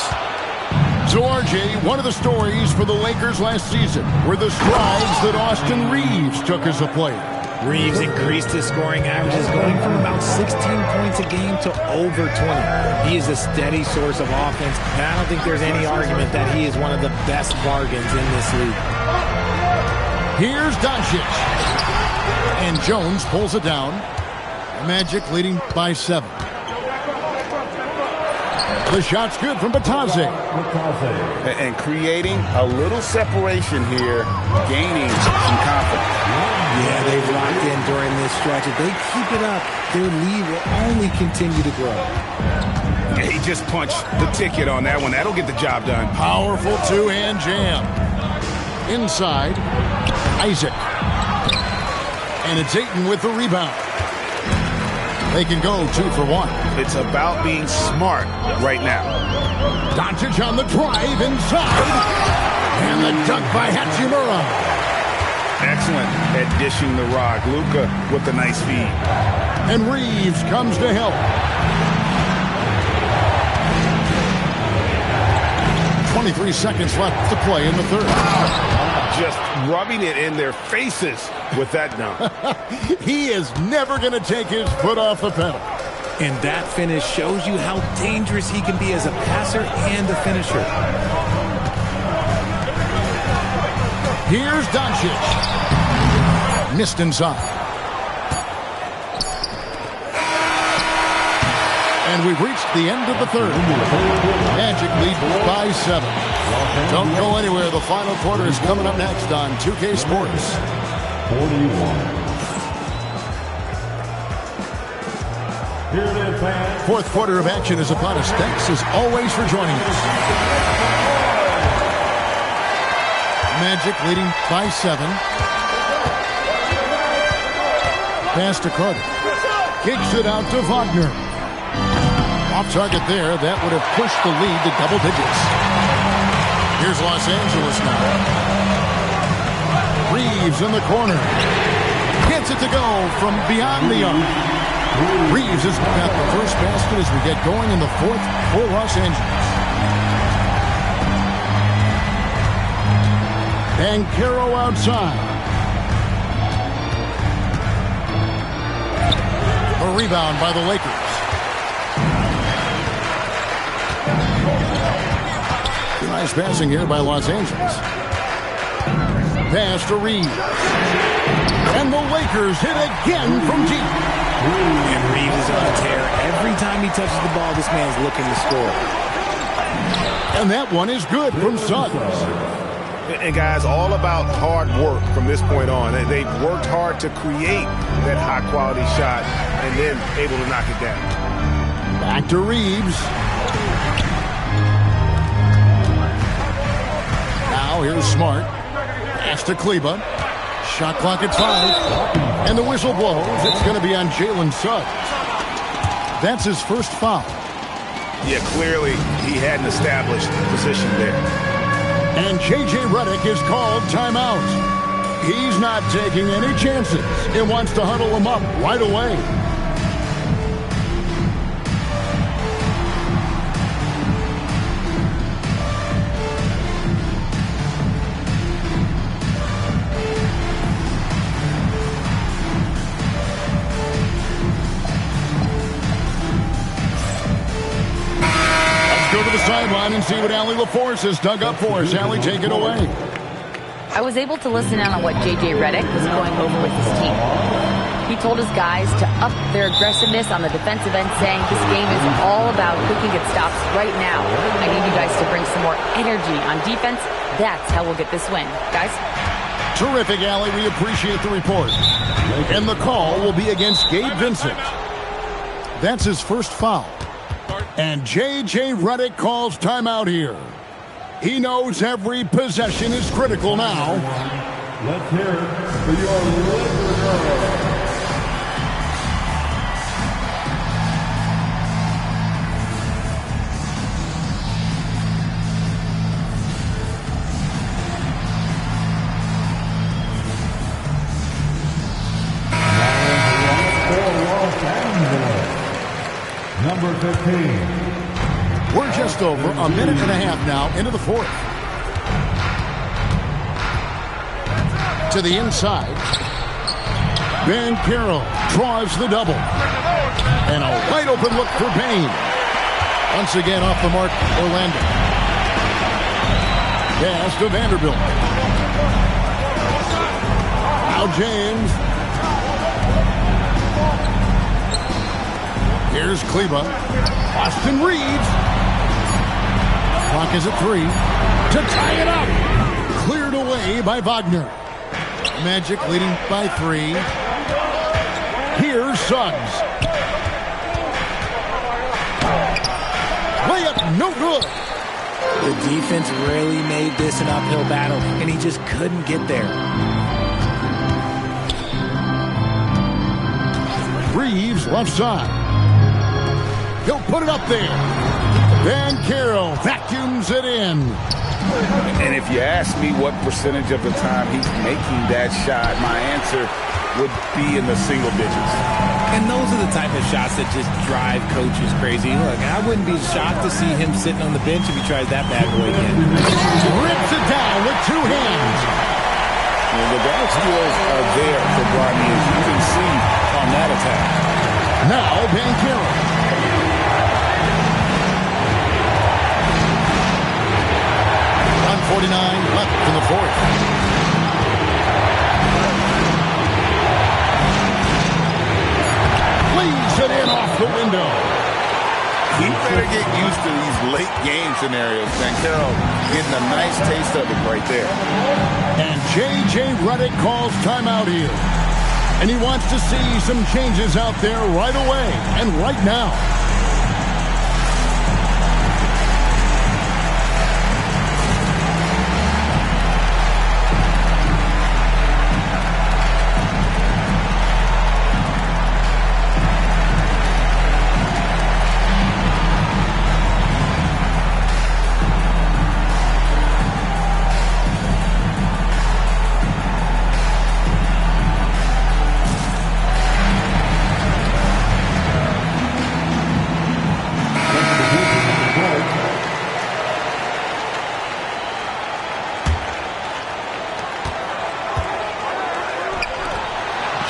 So, RJ, one of the stories for the Lakers last season were the strides that Austin Reeves took as a player. Reeves increased his scoring averages, going from about 16 points a game to over 20. He is a steady source of offense, and I don't think there's any argument that he is one of the best bargains in this league. Here's Doncic. And Jones pulls it down. Magic leading by 7. The shot's good from Batadze. And creating a little separation here, gaining some confidence. Yeah, they've locked in during this stretch. If they keep it up, their lead will only continue to grow. Yeah, he just punched the ticket on that one. That'll get the job done. Powerful two-hand jam. Inside, Isaac. And it's Ayton with the rebound. They can go 2 for 1. It's about being smart right now. Doncic on the drive inside. And the dunk by Hachimura. Excellent at dishing the rock. Luka with the nice feed. And Reeves comes to help. 23 seconds left to play in the third. Just rubbing it in their faces with that dunk. He is never going to take his foot off the pedal. And that finish shows you how dangerous he can be as a passer and a finisher. Here's Doncic. Missed inside. And we've reached the end of the third. Magic lead by 7. Don't go anywhere. The final quarter is coming up next on 2K Sports. 41. Fourth quarter of action is upon us. Thanks as always for joining us. Magic leading by 7. Pass to Carter. Kicks it out to Wagner. Off target there. That would have pushed the lead to double digits. Here's Los Angeles now. Reeves in the corner. Gets it to go from beyond the arc. Reeves has got the first basket as we get going in the fourth for Los Angeles. And Caro outside. A rebound by the Lakers. Nice passing here by Los Angeles. Pass to Reeves. And the Lakers hit again from deep. And Reeves is on a tear. Every time he touches the ball, this man's looking to score. And that one is good from Suggs. And guys, all about hard work from this point on. They've worked hard to create that high-quality shot and then able to knock it down. Back to Reeves. Now here's Smart. Pass to Kleba. Shot clock at 5. And the whistle blows. It's going to be on Jalen Suggs. That's his first foul. Yeah, clearly he hadn't established position there. And J.J. Redick is called timeout. He's not taking any chances. He wants to huddle him up right away. Go to the sideline and see what Allie LaForce has dug up for us. Allie, take it away. I was able to listen in on what J.J. Redick was going over with his team. He told his guys to up their aggressiveness on the defensive end, saying this game is all about who can get stops right now. I need you guys to bring some more energy on defense. That's how we'll get this win. Guys? Terrific, Allie. We appreciate the report. And the call will be against Gabe Vincent. That's his first foul. And J.J. Redick calls timeout here. He knows every possession is critical now. Let's hear it for your Liberty. Number 15. We're just over a minute and a half now into the fourth. To the inside. Van Carroll draws the double. And a wide open look for Payne. Once again off the mark, Orlando. Pass to Vanderbilt. Now James. Here's Kleba. Austin Reeves. Clock is at 3. To tie it up. Cleared away by Wagner. Magic leading by 3. Here's Suggs. Layup, no good. The defense really made this an uphill battle, and he just couldn't get there. Reeves left side. He'll put it up there. Van Carroll vacuums it in. And if you ask me what percentage of the time he's making that shot, my answer would be in the single digits. And those are the type of shots that just drive coaches crazy. Look, I wouldn't be shocked to see him sitting on the bench if he tries that bad boy again. Rips it down with 2 hands. Well, the ball skills are there for Bronny, as you can see on that attack. Now Van Carroll. 1:49 left in the fourth. Leaves it in off the window. He better get used to these late game scenarios. Van Carroll getting a nice taste of it right there. And J.J. Redick calls timeout here. And he wants to see some changes out there right away and right now.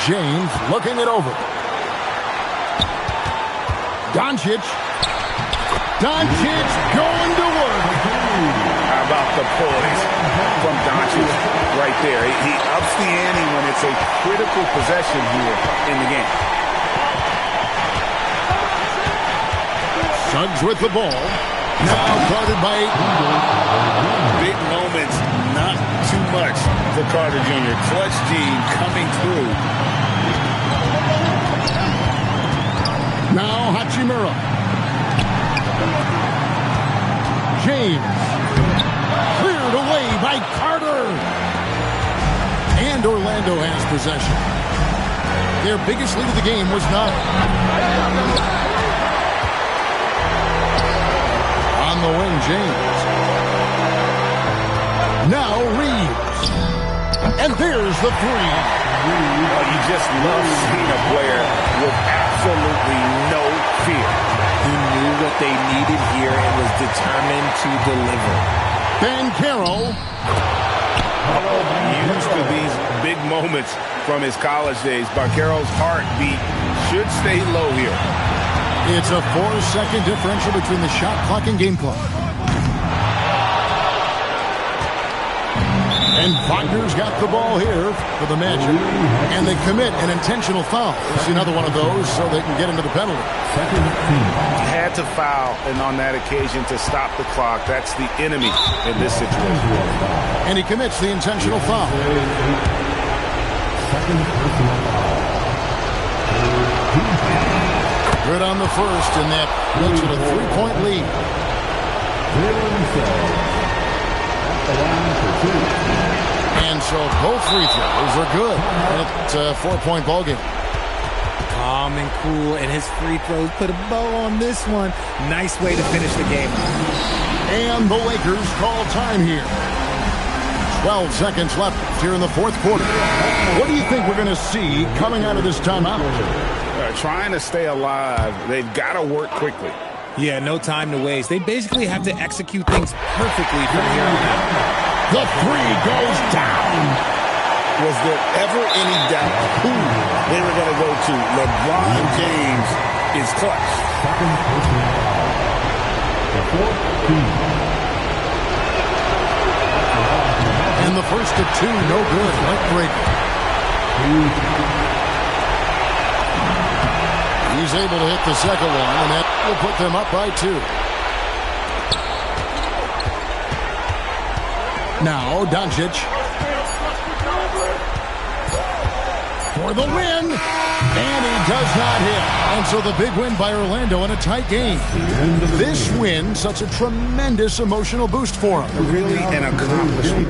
James looking it over. Doncic. Doncic going to work. How about the poise from Doncic right there? He ups the ante when it's a critical possession here in the game. Suggs with the ball. Now guarded by Big moments, not too much for Carter Jr. Clutch gene coming through. now Hachimura. James cleared away by Carter. And And Orlando has possession. Their biggest lead of the game was 9. On the wing, James. Now Reeves. And there's the 3. Well, you just love seeing a player with absolutely no fear. He knew what they needed here and was determined to deliver. Ben Carroll. Used to these big moments from his college days. Banchero's heartbeat should stay low here. It's a 4-second differential between the shot clock and game clock. And Wagner's got the ball here for the Magic. And they commit an intentional foul. It's another one of those so they can get into the penalty. Had to foul, and on that occasion to stop the clock. That's the enemy in this situation. And he commits the intentional foul. Good on the first, and that makes it a 3-point lead. And so both free throws are good. And it's a 4-point ball game. Calm and cool, and his free throws put a bow on this one. Nice way to finish the game. And the Lakers call time here. 12 seconds left here in the fourth quarter. What do you think we're going to see coming out of this timeout? Trying to stay alive. They've got to work quickly. Yeah, no time to waste. They basically have to execute things perfectly from here on out. The 3 goes down. Was there ever any doubt who they were going to go to? LeBron James is clutch. And the first of 2, no good. Heartbreaker. He's able to hit the second one, and that will put them up by 2. Now, Doncic. For the win. And he does not hit. And so the big win by Orlando in a tight game. This win, such a tremendous emotional boost for him. Really an accomplishment.